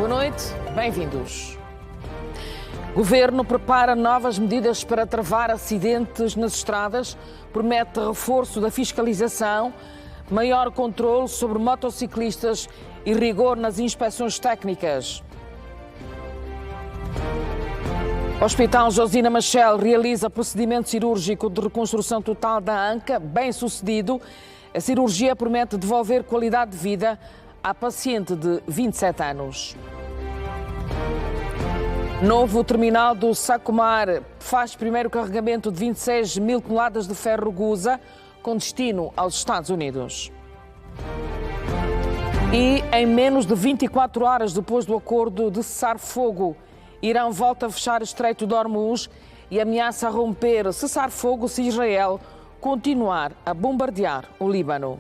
Boa noite, bem-vindos. Governo prepara novas medidas para travar acidentes nas estradas, promete reforço da fiscalização, maior controle sobre motociclistas e rigor nas inspeções técnicas. Hospital Josina Machel realiza procedimento cirúrgico de reconstrução total da anca, bem sucedido. A cirurgia promete devolver qualidade de vida à paciente de 27 anos. Novo terminal do Sacomar faz primeiro carregamento de 26 mil toneladas de ferro Gusa com destino aos Estados Unidos. E em menos de 24 horas depois do acordo de cessar-fogo, Irão volta a fechar o Estreito de Hormuz e ameaça romper cessar-fogo se Israel continuar a bombardear o Líbano.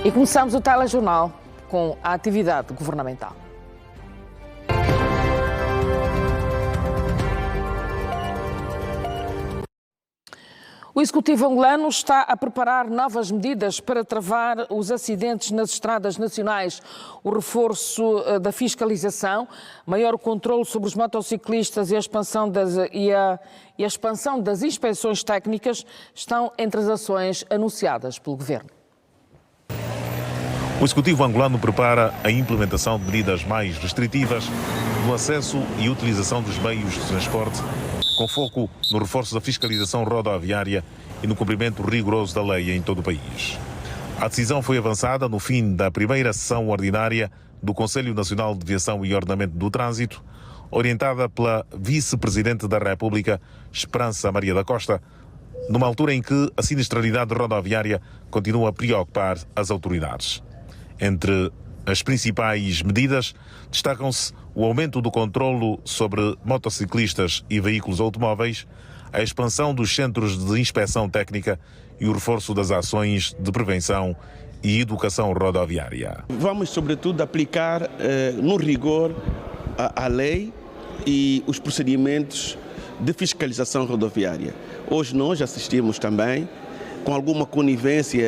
E começamos o telejornal com a atividade governamental. O Executivo angolano está a preparar novas medidas para travar os acidentes nas estradas nacionais. O reforço da fiscalização, maior controle sobre os motociclistas e a expansão das inspeções técnicas estão entre as ações anunciadas pelo Governo. O Executivo angolano prepara a implementação de medidas mais restritivas no acesso e utilização dos meios de transporte, com foco no reforço da fiscalização rodoviária e no cumprimento rigoroso da lei em todo o país. A decisão foi avançada no fim da primeira sessão ordinária do Conselho Nacional de Viação e Ordenamento do Trânsito, orientada pela Vice-Presidente da República, Esperança Maria da Costa, numa altura em que a sinistralidade rodoviária continua a preocupar as autoridades. Entre as principais medidas destacam-se o aumento do controlo sobre motociclistas e veículos automóveis, a expansão dos centros de inspeção técnica e o reforço das ações de prevenção e educação rodoviária. Vamos, sobretudo, aplicar no rigor a lei e os procedimentos de fiscalização rodoviária. Hoje nós assistimos também, com alguma conivência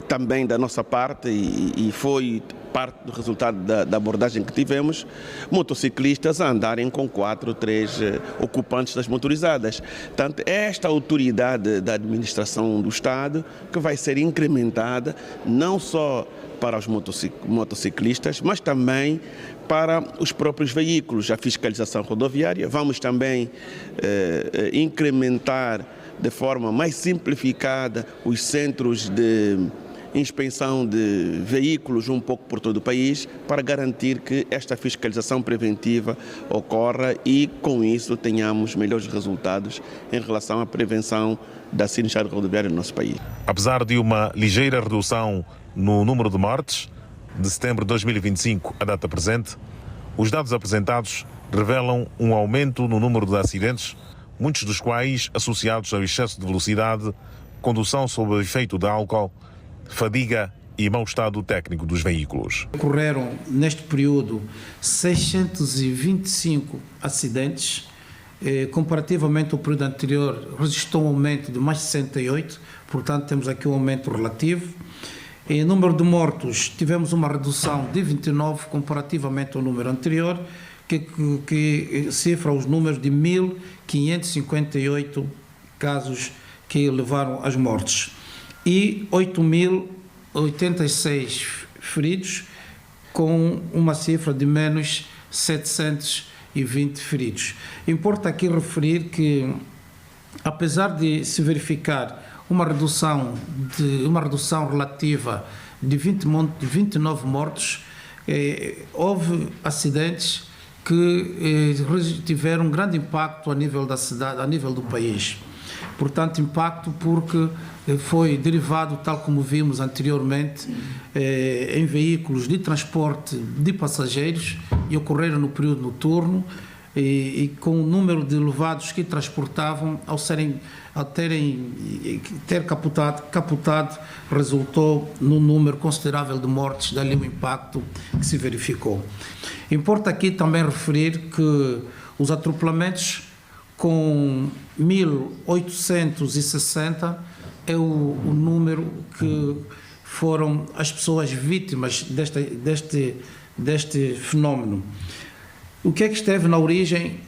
também da nossa parte, e foi parte do resultado da abordagem que tivemos, motociclistas a andarem com 4, 3 ocupantes das motorizadas. Portanto, é esta autoridade da administração do Estado que vai ser incrementada, não só para os motociclistas, mas também para os próprios veículos, a fiscalização rodoviária. Vamos também incrementar de forma mais simplificada os centros de inspeção de veículos um pouco por todo o país, para garantir que esta fiscalização preventiva ocorra e, com isso, tenhamos melhores resultados em relação à prevenção da sinistralidade rodoviária no nosso país. Apesar de uma ligeira redução no número de mortes, de setembro de 2025 à data presente, os dados apresentados revelam um aumento no número de acidentes, muitos dos quais associados ao excesso de velocidade, condução sob o efeito de álcool, fadiga e mau estado técnico dos veículos. Ocorreram neste período 625 acidentes, comparativamente ao período anterior registrou um aumento de mais de 68, portanto temos aqui um aumento relativo. Em número de mortos tivemos uma redução de 29 comparativamente ao número anterior, que cifra os números de 1.558 casos que levaram às mortes e 8.086 feridos, com uma cifra de menos 720 feridos. Importa aqui referir que, apesar de se verificar uma redução relativa de 29 mortos, houve acidentes que tiveram um grande impacto a nível da cidade, a nível do país. Portanto, impacto porque foi derivado, tal como vimos anteriormente, em veículos de transporte de passageiros e ocorreram no período noturno e com o número de levados que transportavam, ao ter capotado, resultou num número considerável de mortes, dali o impacto que se verificou. Importa aqui também referir que os atropelamentos com 1.860 é o número que foram as pessoas vítimas deste fenómeno. O que é que esteve na origem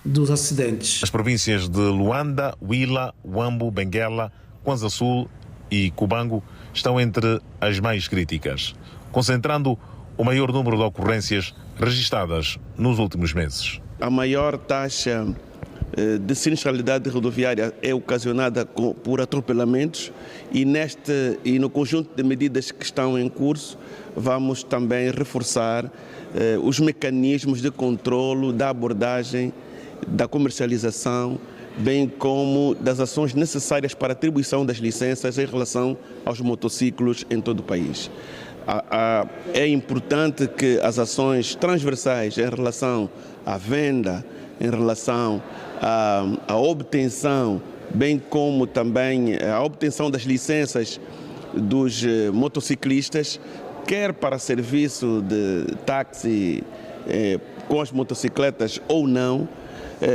dos acidentes? As províncias de Luanda, Huila, Huambo, Benguela, Kwanza Sul e Cubango estão entre as mais críticas, concentrando o maior número de ocorrências registadas nos últimos meses. A maior taxa de sinistralidade rodoviária é ocasionada por atropelamentos e no conjunto de medidas que estão em curso vamos também reforçar os mecanismos de controlo da abordagem, da comercialização, bem como das ações necessárias para a atribuição das licenças em relação aos motociclos em todo o país. É importante que as ações transversais em relação à venda, em relação à obtenção, bem como também a obtenção das licenças dos motociclistas, quer para serviço de táxi com as motocicletas ou não,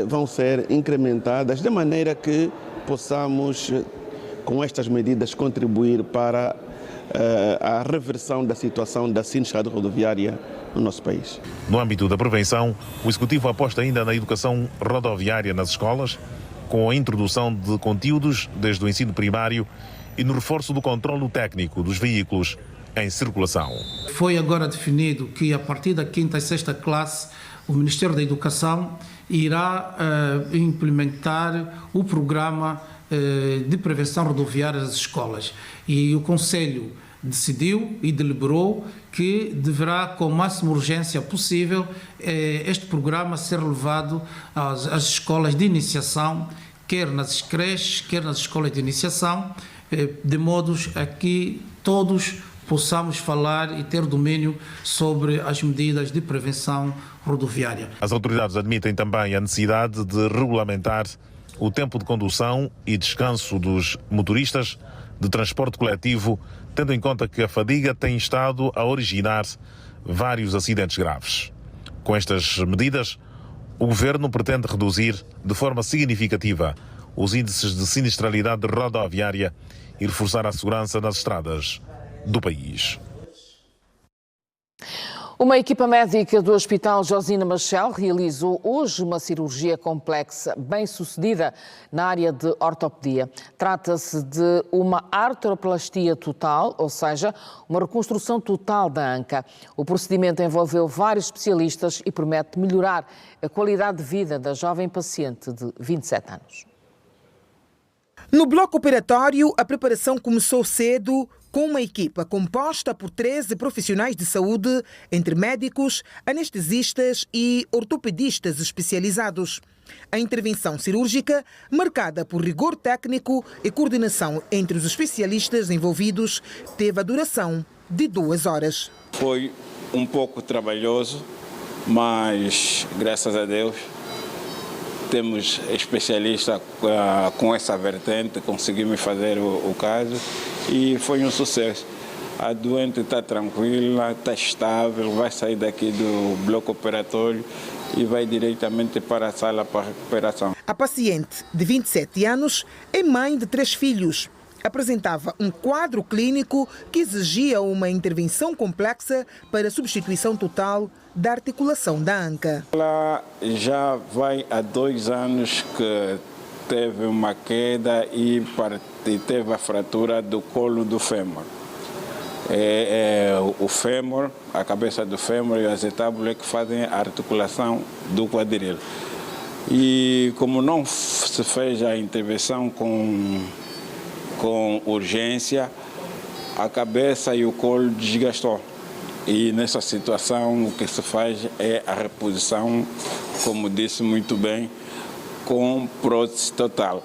vão ser incrementadas de maneira que possamos, com estas medidas, contribuir para a reversão da situação da sinistralidade rodoviária no nosso país. No âmbito da prevenção, o Executivo aposta ainda na educação rodoviária nas escolas, com a introdução de conteúdos desde o ensino primário e no reforço do controlo técnico dos veículos em circulação. Foi agora definido que a partir da 5ª e 6ª classe o Ministério da Educação irá implementar o programa de prevenção rodoviária das escolas. E o Conselho decidiu e deliberou que deverá, com a máxima urgência possível, este programa ser levado às escolas de iniciação, quer nas creches, quer nas escolas de iniciação, de modos a que todos possamos falar e ter domínio sobre as medidas de prevenção rodoviária. As autoridades admitem também a necessidade de regulamentar o tempo de condução e descanso dos motoristas de transporte coletivo, tendo em conta que a fadiga tem estado a originar vários acidentes graves. Com estas medidas, o Governo pretende reduzir de forma significativa os índices de sinistralidade rodoviária e reforçar a segurança nas estradas do país. Uma equipa médica do Hospital Josina Machel realizou hoje uma cirurgia complexa, bem-sucedida na área de ortopedia. Trata-se de uma artroplastia total, ou seja, uma reconstrução total da anca. O procedimento envolveu vários especialistas e promete melhorar a qualidade de vida da jovem paciente de 27 anos. No bloco operatório, a preparação começou cedo, com uma equipa composta por 13 profissionais de saúde, entre médicos, anestesistas e ortopedistas especializados. A intervenção cirúrgica, marcada por rigor técnico e coordenação entre os especialistas envolvidos, teve a duração de 2 horas. Foi um pouco trabalhoso, mas, graças a Deus, temos especialista com essa vertente, conseguimos fazer o caso e foi um sucesso. A doente está tranquila, está estável, vai sair daqui do bloco operatório e vai diretamente para a sala para recuperação. A paciente, de 27 anos, é mãe de 3 filhos. Apresentava um quadro clínico que exigia uma intervenção complexa para a substituição total da articulação da anca. Ela já vai há 2 anos que teve uma queda e teve a fratura do colo do fêmur. O fêmur, a cabeça do fêmur e o acetábulo é que fazem a articulação do quadril. E como não se fez a intervenção com urgência, a cabeça e o colo desgastou. E nessa situação o que se faz é a reposição, como disse muito bem, com prótese total.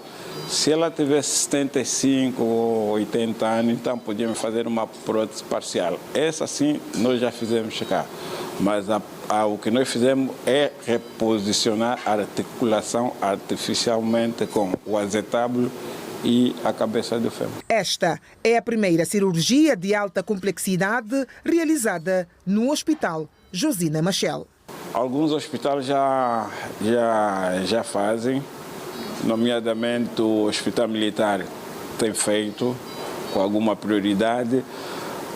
Se ela tivesse 75 ou 80 anos, então podíamos fazer uma prótese parcial. Essa sim nós já fizemos chegar. Mas o que nós fizemos é reposicionar a articulação artificialmente com o acetábulo e a cabeça do fêmur. Esta é a primeira cirurgia de alta complexidade realizada no Hospital Josina Machel. Alguns hospitais já fazem, nomeadamente o Hospital Militar tem feito com alguma prioridade,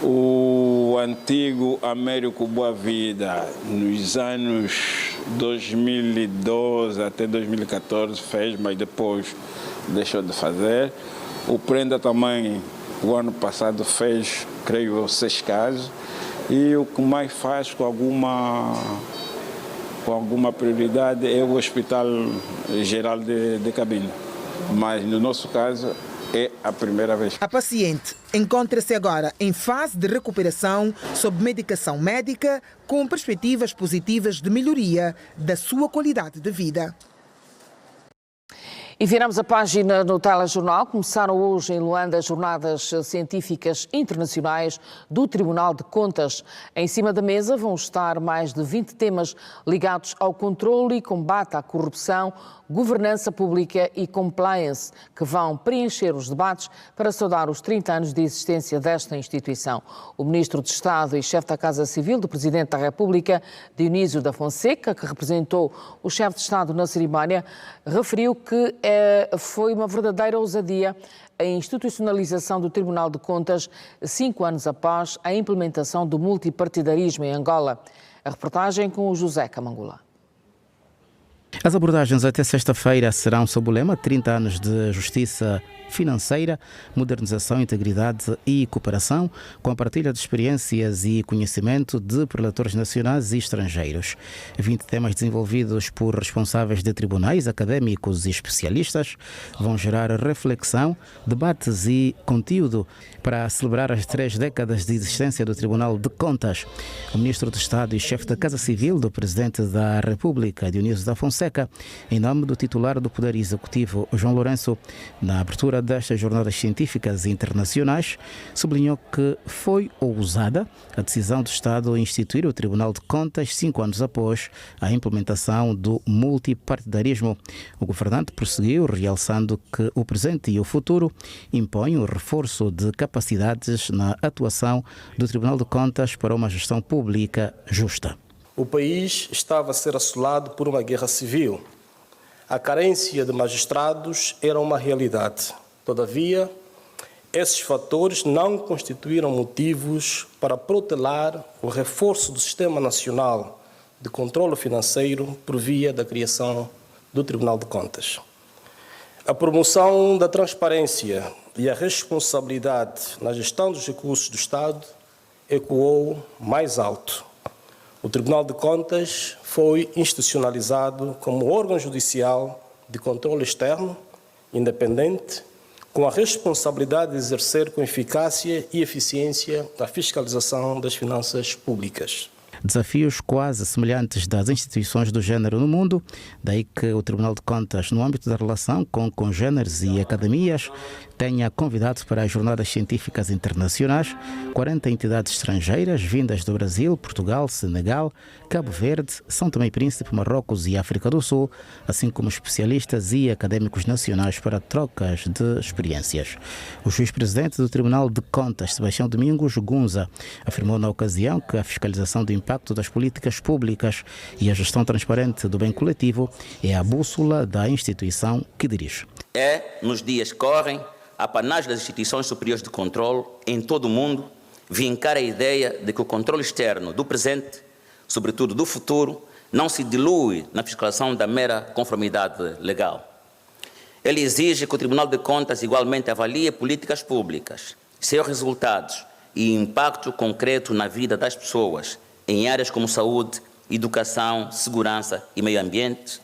O antigo Américo Boa Vida, nos anos 2012 até 2014 fez, mas depois deixou de fazer. O Prenda também, o ano passado fez, creio, 6 casos. E o que mais faz com alguma prioridade é o Hospital Geral de Cabinda. Mas no nosso caso é a primeira vez. A paciente encontra-se agora em fase de recuperação sob medicação médica com perspectivas positivas de melhoria da sua qualidade de vida. E viramos a página no telejornal. Começaram hoje em Luanda as jornadas científicas internacionais do Tribunal de Contas. Em cima da mesa vão estar mais de 20 temas ligados ao controle e combate à corrupção, governança pública e compliance, que vão preencher os debates para saudar os 30 anos de existência desta instituição. O Ministro de Estado e chefe da Casa Civil do Presidente da República, Dionísio da Fonseca, que representou o chefe de Estado na cerimónia, referiu que foi uma verdadeira ousadia a institucionalização do Tribunal de Contas 5 anos após a implementação do multipartidarismo em Angola. A reportagem com o José Camangula. As abordagens até sexta-feira serão sob o lema 30 anos de justiça financeira, modernização, integridade e cooperação, com a partilha de experiências e conhecimento de prelatores nacionais e estrangeiros. 20 temas desenvolvidos por responsáveis de tribunais, académicos e especialistas vão gerar reflexão, debates e conteúdo para celebrar as 3 décadas de existência do Tribunal de Contas. O Ministro de Estado e chefe da Casa Civil do Presidente da República, Dionísio da Fonseca, em nome do titular do Poder Executivo, João Lourenço, na abertura destas jornadas científicas internacionais, sublinhou que foi ousada a decisão do Estado em instituir o Tribunal de Contas 5 anos após a implementação do multipartidarismo. O governante prosseguiu, realçando que o presente e o futuro impõem o reforço de capacidades na atuação do Tribunal de Contas para uma gestão pública justa. O país estava a ser assolado por uma guerra civil. A carência de magistrados era uma realidade. Todavia, esses fatores não constituíram motivos para protelar o reforço do Sistema Nacional de Controlo Financeiro por via da criação do Tribunal de Contas. A promoção da transparência e a responsabilidade na gestão dos recursos do Estado ecoou mais alto. O Tribunal de Contas foi institucionalizado como órgão judicial de controle externo, independente, com a responsabilidade de exercer com eficácia e eficiência a fiscalização das finanças públicas. Desafios quase semelhantes das instituições do género no mundo, daí que o Tribunal de Contas, no âmbito da relação com congêneres e academias, tenha convidado para as jornadas científicas internacionais 40 entidades estrangeiras vindas do Brasil, Portugal, Senegal, Cabo Verde, São Tomé e Príncipe, Marrocos e África do Sul, assim como especialistas e académicos nacionais para trocas de experiências. O juiz-presidente do Tribunal de Contas, Sebastião Domingos Gunza, afirmou na ocasião que a fiscalização do impacto das políticas públicas e a gestão transparente do bem coletivo é a bússola da instituição que dirige. Nos dias que correm, a panagem das instituições superiores de controle em todo o mundo vincar a ideia de que o controle externo do presente, sobretudo do futuro, não se dilui na fiscalização da mera conformidade legal. Ele exige que o Tribunal de Contas igualmente avalie políticas públicas, seus resultados e impacto concreto na vida das pessoas em áreas como saúde, educação, segurança e meio ambiente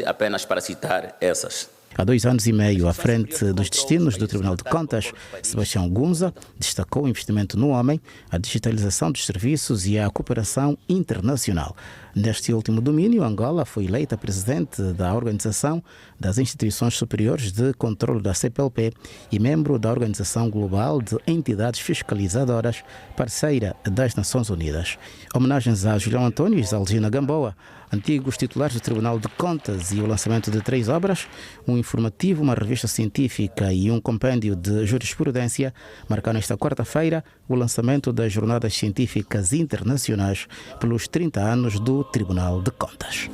apenas para citar essas. Há 2 anos e meio, à frente dos destinos do Tribunal de Contas, Sebastião Gunza destacou o investimento no homem, a digitalização dos serviços e a cooperação internacional. Neste último domínio, Angola foi eleita presidente da Organização das Instituições Superiores de Controlo da CPLP e membro da Organização Global de Entidades Fiscalizadoras, parceira das Nações Unidas. Homenagens a Julião Antônio e Zalgina Gamboa, antigos titulares do Tribunal de Contas, e o lançamento de 3 obras, um informativo, uma revista científica e um compêndio de jurisprudência, marcaram esta quarta-feira o lançamento das Jornadas Científicas Internacionais pelos 30 anos do Tribunal de Contas.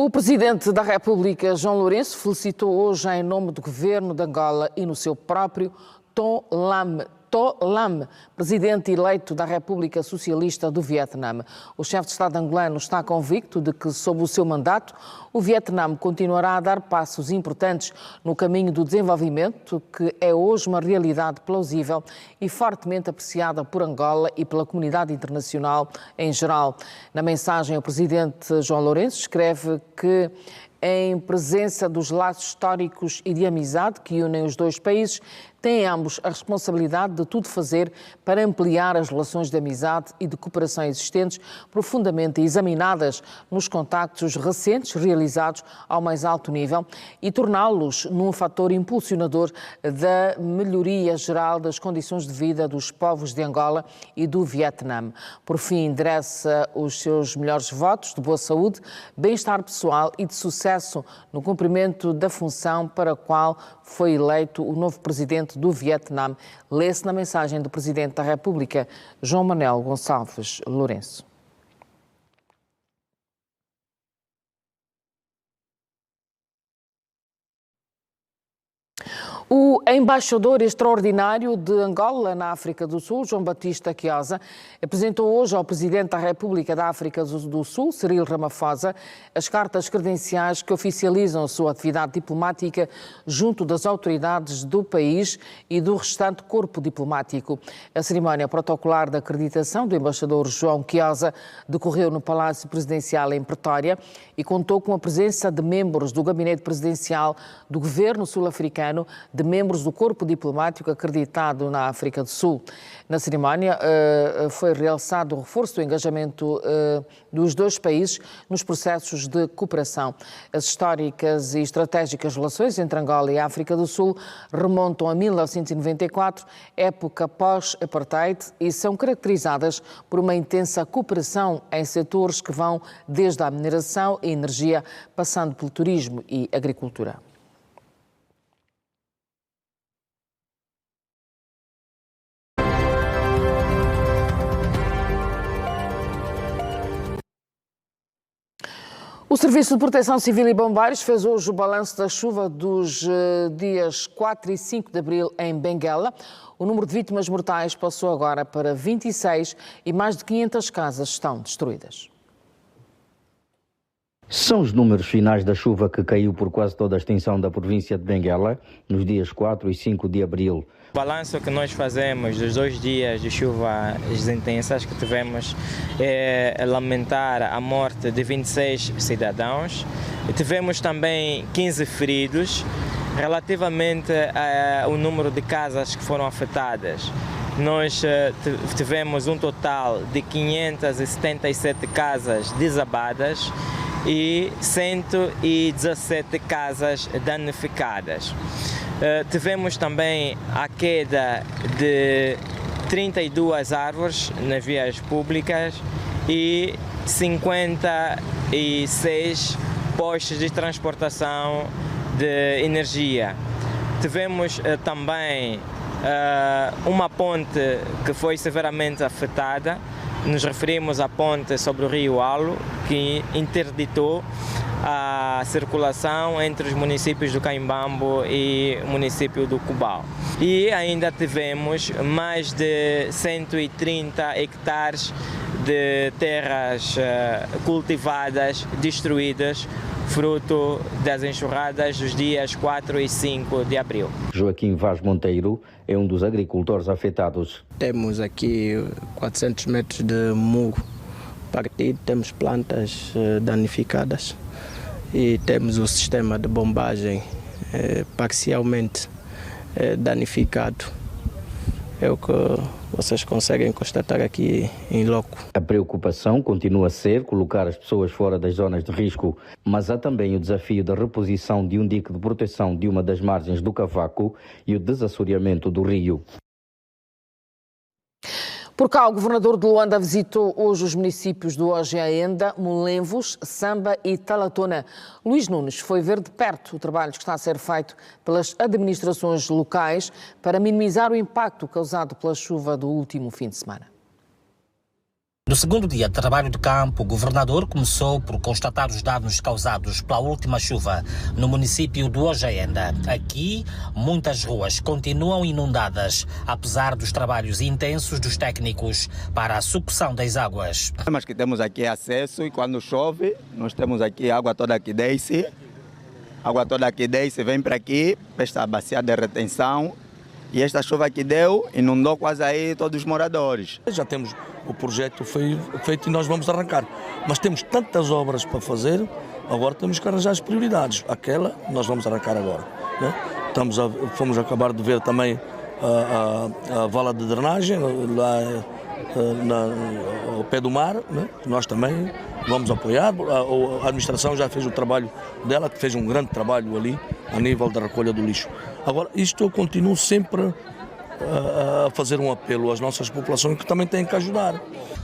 O Presidente da República, João Lourenço, felicitou hoje em nome do Governo de Angola e no seu próprio Ton Lam, presidente eleito da República Socialista do Vietnã. O chefe de Estado angolano está convicto de que, sob o seu mandato, o Vietnã continuará a dar passos importantes no caminho do desenvolvimento, que é hoje uma realidade plausível e fortemente apreciada por Angola e pela comunidade internacional em geral. Na mensagem, o presidente João Lourenço escreve que, em presença dos laços históricos e de amizade que unem os dois países, têm ambos a responsabilidade de tudo fazer para ampliar as relações de amizade e de cooperação existentes, profundamente examinadas nos contactos recentes realizados ao mais alto nível, e torná-los num fator impulsionador da melhoria geral das condições de vida dos povos de Angola e do Vietnã. Por fim, endereça os seus melhores votos de boa saúde, bem-estar pessoal e de sucesso no cumprimento da função para a qual foi eleito o novo presidente do Vietnã. Lê-se na mensagem do Presidente da República, João Manuel Gonçalves Lourenço. O embaixador extraordinário de Angola na África do Sul, João Batista Quiosa, apresentou hoje ao Presidente da República da África do Sul, Cyril Ramaphosa, as cartas credenciais que oficializam a sua atividade diplomática junto das autoridades do país e do restante corpo diplomático. A cerimónia protocolar de acreditação do embaixador João Quiosa decorreu no Palácio Presidencial em Pretória e contou com a presença de membros do Gabinete Presidencial do Governo Sul-Africano, de membros do corpo diplomático acreditado na África do Sul. Na cerimónia foi realçado o reforço do engajamento dos dois países nos processos de cooperação. As históricas e estratégicas relações entre Angola e a África do Sul remontam a 1994, época pós-apartheid, e são caracterizadas por uma intensa cooperação em setores que vão desde a mineração e energia, passando pelo turismo e agricultura. O Serviço de Proteção Civil e Bombeiros fez hoje o balanço da chuva dos dias 4 e 5 de abril em Benguela. O número de vítimas mortais passou agora para 26 e mais de 500 casas estão destruídas. São os números finais da chuva que caiu por quase toda a extensão da província de Benguela nos dias 4 e 5 de abril. O balanço que nós fazemos dos 2 dias de chuvas intensas que tivemos é lamentar a morte de 26 cidadãos. Tivemos também 15 feridos. Relativamente ao número de casas que foram afetadas, nós tivemos um total de 577 casas desabadas e 117 casas danificadas. Tivemos também a queda de 32 árvores nas vias públicas e 56 postes de transportação de energia. Tivemos também uma ponte que foi severamente afetada. Nos referimos à ponte sobre o rio Alo, que interditou a circulação entre os municípios do Caimbambo e o município do Cubal. E ainda tivemos mais de 130 hectares de terras cultivadas destruídas, fruto das enxurradas dos dias 4 e 5 de abril. Joaquim Vaz Monteiro é um dos agricultores afetados. Temos aqui 400 metros de muro partido, temos plantas danificadas e temos o sistema de bombagem parcialmente danificado. É o que vocês conseguem constatar aqui em loco. A preocupação continua a ser colocar as pessoas fora das zonas de risco, mas há também o desafio da reposição de um dique de proteção de uma das margens do Cavaco e o desassoreamento do rio. Por cá, o governador de Luanda visitou hoje os municípios do Ojeaenda, Molenvos, Samba e Talatona. Luís Nunes foi ver de perto o trabalho que está a ser feito pelas administrações locais para minimizar o impacto causado pela chuva do último fim de semana. No segundo dia de trabalho de campo, o governador começou por constatar os danos causados pela última chuva no município do Ojaenda. Aqui, muitas ruas continuam inundadas, apesar dos trabalhos intensos dos técnicos para a sucção das águas. Mas que temos aqui acesso e quando chove, nós temos aqui água toda que desce. A água toda que desce vem para aqui, para esta bacia de retenção. E esta chuva que deu, inundou quase aí todos os moradores. Já temos o projeto feito e nós vamos arrancar. Mas temos tantas obras para fazer, agora temos que arranjar as prioridades. Aquela nós vamos arrancar agora. Né? Fomos acabar de ver também a vala de drenagem lá ao pé do mar. Né? Nós também vamos apoiar. A administração já fez o trabalho dela, que fez um grande trabalho ali a nível da recolha do lixo. Agora, isto eu continuo sempre a fazer um apelo às nossas populações que também têm que ajudar.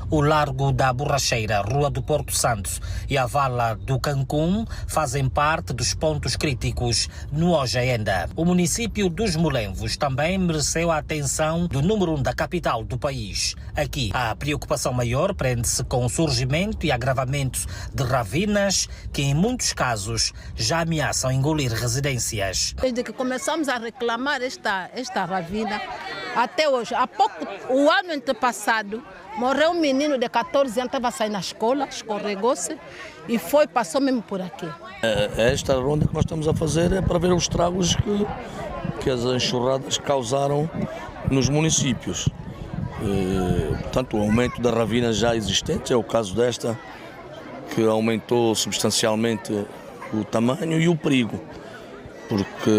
O Largo da Borracheira, Rua do Porto Santo e a Vala do Cancún fazem parte dos pontos críticos no Ojaenda. O município dos Molenvos também mereceu a atenção do número 1 da capital do país. Aqui, a preocupação maior prende-se com o surgimento e agravamento de ravinas que, em muitos casos, já ameaçam engolir residências. Desde que começamos a reclamar esta ravina, até hoje, o ano antepassado, morreu um menino de 14 anos, estava a sair na escola, escorregou-se e passou mesmo por aqui. Esta ronda que nós estamos a fazer é para ver os estragos que as enxurradas causaram nos municípios. Portanto, o aumento da ravina já existente, é o caso desta, que aumentou substancialmente o tamanho e o perigo, porque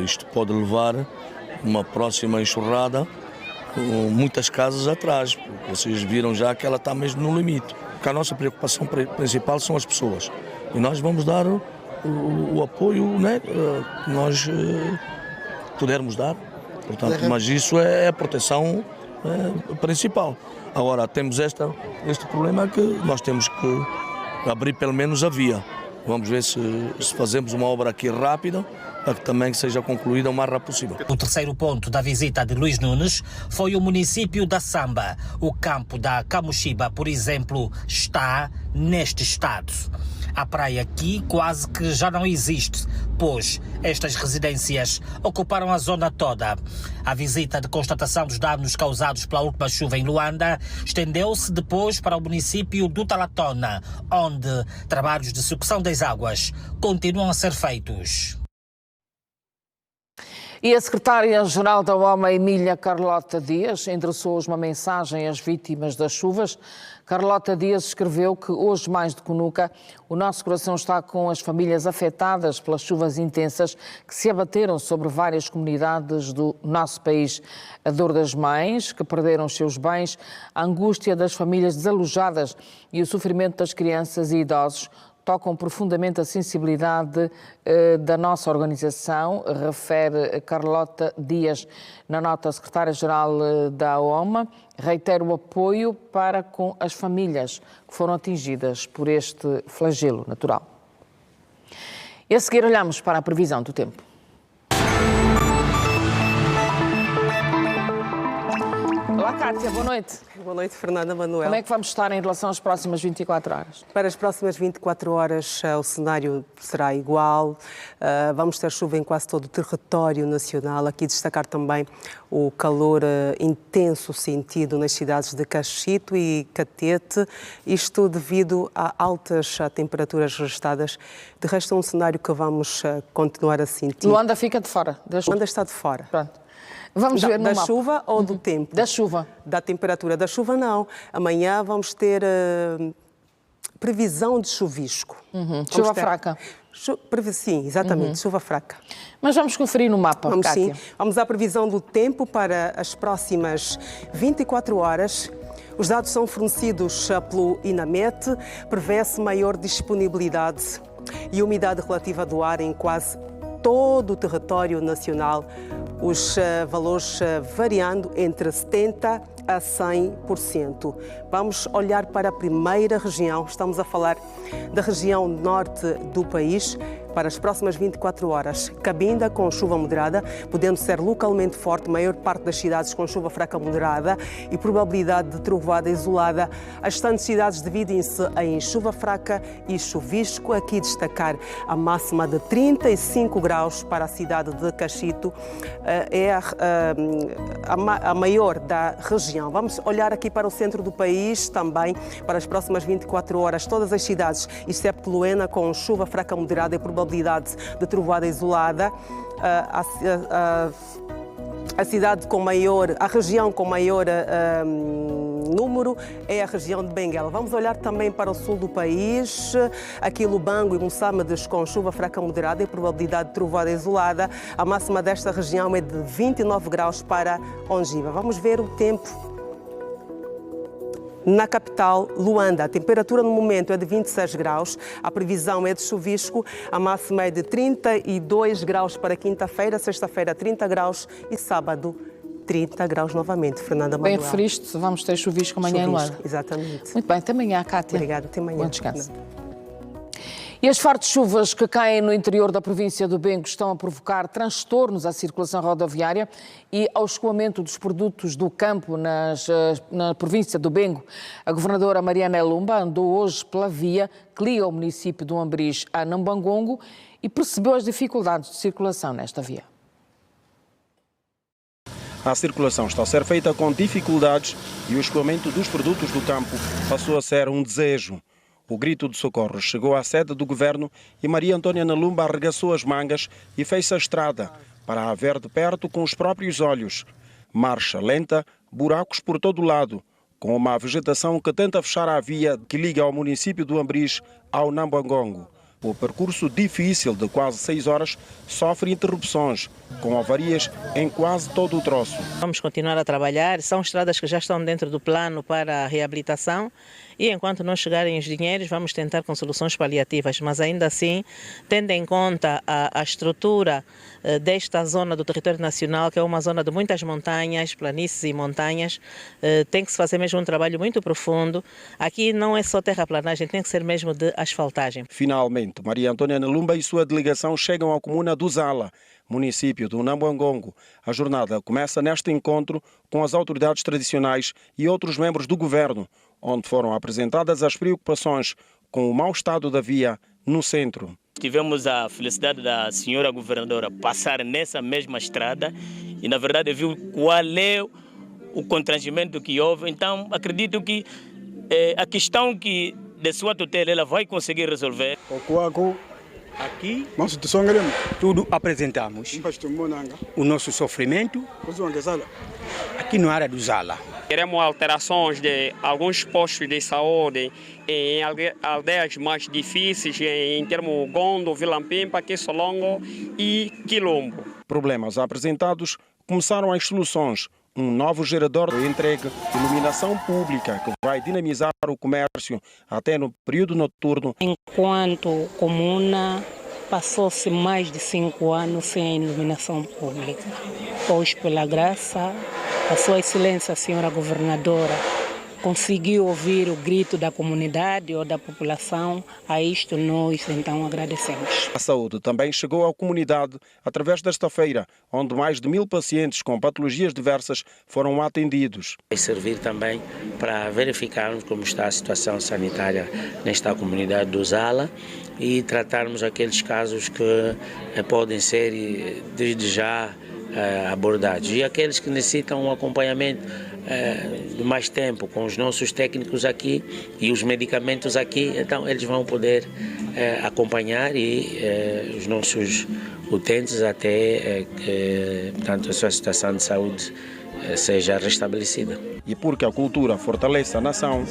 isto pode levar uma próxima enxurrada muitas casas atrás. Vocês viram já que ela está mesmo no limite. Porque a nossa preocupação principal são as pessoas. E nós vamos dar o apoio, né, que nós pudermos dar. Portanto, mas isso é a proteção principal. Agora, temos este problema que nós temos que abrir pelo menos a via. Vamos ver se fazemos uma obra aqui rápida, para que também seja concluída o mais rápido possível. O terceiro ponto da visita de Luís Nunes foi o município da Samba. O campo da Camuxiba, por exemplo, está neste estado. A praia aqui quase que já não existe, pois estas residências ocuparam a zona toda. A visita de constatação dos danos causados pela última chuva em Luanda estendeu-se depois para o município do Talatona, onde trabalhos de sucção das águas continuam a ser feitos. E a secretária-geral da OMA, Emília Carlota Dias, endereçou hoje uma mensagem às vítimas das chuvas. Carlota Dias escreveu que hoje, mais do que nunca, o nosso coração está com as famílias afetadas pelas chuvas intensas que se abateram sobre várias comunidades do nosso país. A dor das mães que perderam os seus bens, a angústia das famílias desalojadas e o sofrimento das crianças e idosos tocam profundamente a sensibilidade da nossa organização, refere Carlota Dias na nota. Secretária-geral da OMA reitera o apoio para com as famílias que foram atingidas por este flagelo natural. E a seguir olhamos para a previsão do tempo. Olá, Cátia, boa noite. Boa noite, Fernanda, Manuel. Como é que vamos estar em relação às próximas 24 horas? Para as próximas 24 horas o cenário será igual. Vamos ter chuva em quase todo o território nacional. Aqui destacar também o calor intenso sentido nas cidades de Caxito e Catete. Isto devido a altas temperaturas registradas. De resto, é um cenário que vamos continuar a sentir. Luanda fica de fora. Luanda está de fora. Pronto. Vamos ver no da mapa. chuva ou do tempo? Da chuva. Da temperatura. Da chuva, não. Amanhã vamos ter previsão de chuvisco. Chuva fraca. Sim, exatamente, chuva fraca. Mas vamos conferir no mapa, vamos, Cátia. sim. Vamos à previsão do tempo para as próximas 24 horas. Os dados são fornecidos pelo INAMET. Prevê-se maior disponibilidade e umidade relativa do ar em quase todo o território nacional. Os valores variando entre 70% a 100%. Vamos olhar para a primeira região. Estamos a falar da região norte do país. para as próximas 24 horas. Cabinda com chuva moderada, podendo ser localmente forte, maior parte das cidades com chuva fraca moderada e probabilidade de trovoada isolada. As restantes cidades dividem-se em chuva fraca e chuvisco. Aqui destacar a máxima de 35 graus para a cidade de Cachito, é a maior da região. Vamos olhar aqui para o centro do país também, para as próximas 24 horas, todas as cidades, excepto Luena, com chuva fraca moderada e probabilidade de trovoada isolada. A cidade com maior, a região com maior número é a região de Benguela. Vamos olhar também para o sul do país, aqui Lubango e Moçambique com chuva fraca moderada e probabilidade de trovoada isolada. A máxima desta região é de 29 graus para Ongiva. Vamos ver o tempo na capital, Luanda. A temperatura no momento é de 26 graus, a previsão é de chuvisco, a máxima é de 32 graus para quinta-feira, sexta-feira 30 graus e sábado 30 graus novamente. Fernanda Manuel. Bem referiste, vamos ter chuvisco amanhã em Luanda. Exatamente. Muito bem, até amanhã, Cátia. Obrigada, até amanhã. Bom descanso. E as fortes chuvas que caem no interior da província do Bengo estão a provocar transtornos à circulação rodoviária e ao escoamento dos produtos do campo na província do Bengo. A governadora Mariana Elumba andou hoje pela via que liga o município do Ambriz a Nambangongo e percebeu as dificuldades de circulação nesta via. A circulação está a ser feita com dificuldades e o escoamento dos produtos do campo passou a ser um desejo. O grito de socorro chegou à sede do governo e Maria Antônia Nalumba arregaçou as mangas e fez-se a estrada para a ver de perto com os próprios olhos. Marcha lenta, buracos por todo o lado, com uma vegetação que tenta fechar a via que liga ao município do Ambriz ao Nambangongo. O percurso difícil de quase 6 horas sofre interrupções, com avarias em quase todo o troço. Vamos continuar a trabalhar, são estradas que já estão dentro do plano para a reabilitação e enquanto não chegarem os dinheiros vamos tentar com soluções paliativas, mas ainda assim, tendo em conta a estrutura desta zona do território nacional, que é uma zona de muitas montanhas, planícies e montanhas, tem que se fazer mesmo um trabalho muito profundo. Aqui não é só terraplanagem, tem que ser mesmo de asfaltagem. Finalmente, Maria Antônia Nalumba e sua delegação chegam à comuna do Zala, município do Nambangongo. A jornada começa neste encontro com as autoridades tradicionais e outros membros do governo, onde foram apresentadas as preocupações com o mau estado da via no centro. Tivemos a felicidade da senhora governadora passar nessa mesma estrada e, na verdade, viu qual é o constrangimento que houve. Então, acredito que a questão que de sua tutela ela vai conseguir resolver. Aqui, tudo apresentamos. O nosso sofrimento aqui na área do Zala. Queremos alterações de alguns postos de saúde em aldeias mais difíceis, em termos Gondo, Vilampimpa, Quessolongo e Quilombo. Problemas apresentados começaram as soluções. Um novo gerador de entrega, iluminação pública que vai dinamizar o comércio até no período noturno. Enquanto comuna, passou-se mais de 5 anos sem iluminação pública. Pois, pela graça, a sua excelência, a senhora governadora, conseguiu ouvir o grito da comunidade ou da população. A isto nós então agradecemos. A saúde também chegou à comunidade através desta feira, onde mais de 1000 pacientes com patologias diversas foram atendidos. Vai servir também para verificarmos como está a situação sanitária nesta comunidade do Zala e tratarmos aqueles casos que podem ser desde já abordados. E aqueles que necessitam um acompanhamento de mais tempo com os nossos técnicos aqui e os medicamentos aqui, então eles vão poder acompanhar e os nossos utentes até que portanto, a sua situação de saúde seja restabelecida. E porque a cultura fortalece a nação.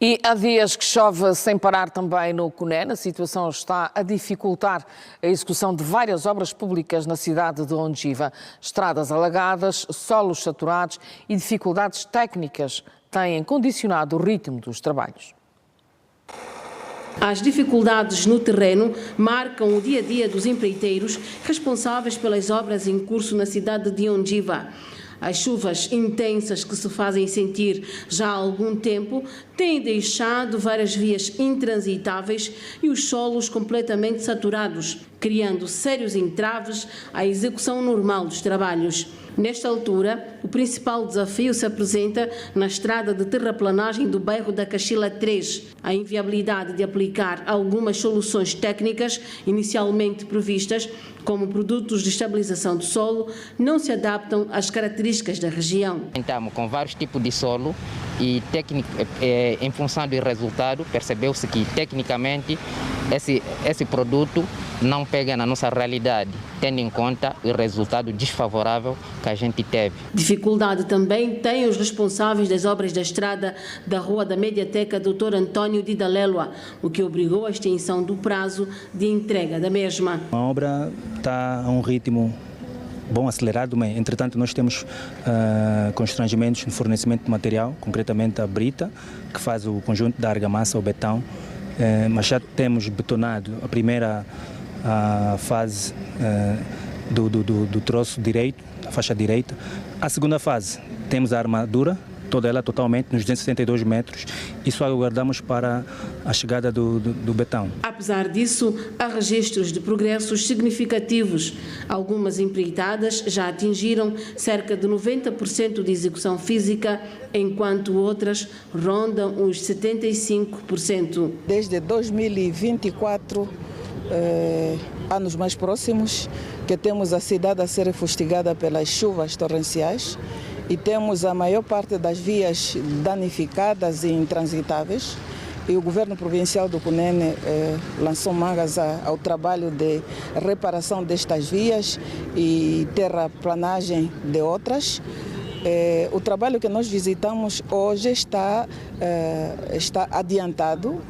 E há dias que chove sem parar também no Cunene. A situação está a dificultar a execução de várias obras públicas na cidade de Ongiva. Estradas alagadas, solos saturados e dificuldades técnicas têm condicionado o ritmo dos trabalhos. As dificuldades no terreno marcam o dia-a-dia dos empreiteiros responsáveis pelas obras em curso na cidade de Ondjiva. As chuvas intensas que se fazem sentir já há algum tempo têm deixado várias vias intransitáveis e os solos completamente saturados, criando sérios entraves à execução normal dos trabalhos. Nesta altura, o principal desafio se apresenta na estrada de terraplanagem do bairro da Caxila 3. A inviabilidade de aplicar algumas soluções técnicas inicialmente previstas, como produtos de estabilização do solo, não se adaptam às características da região. Estamos com vários tipos de solo e em função do resultado percebeu-se que tecnicamente esse produto não pega na nossa realidade, tendo em conta o resultado desfavorável que a gente teve. Dificuldade também têm os responsáveis das obras da estrada da Rua da Mediateca Dr. Antônio de Dalelua, o que obrigou à extensão do prazo de entrega da mesma. A obra está a um ritmo bom, acelerado, mas entretanto nós temos constrangimentos no fornecimento de material, concretamente a brita, que faz o conjunto da argamassa, o betão, mas já temos betonado a primeira fase do troço direito, a faixa direita. A segunda fase temos a armadura, toda ela totalmente nos 272 metros, e só aguardamos para a chegada do betão. Apesar disso, há registros de progressos significativos. Algumas empreitadas já atingiram cerca de 90% de execução física, enquanto outras rondam os 75%. Desde 2024, anos mais próximos, que temos a cidade a ser fustigada pelas chuvas torrenciais e temos a maior parte das vias danificadas e intransitáveis. E o governo provincial do Cunene lançou mangas ao trabalho de reparação destas vias e terraplanagem de outras. O trabalho que nós visitamos hoje está adiantado,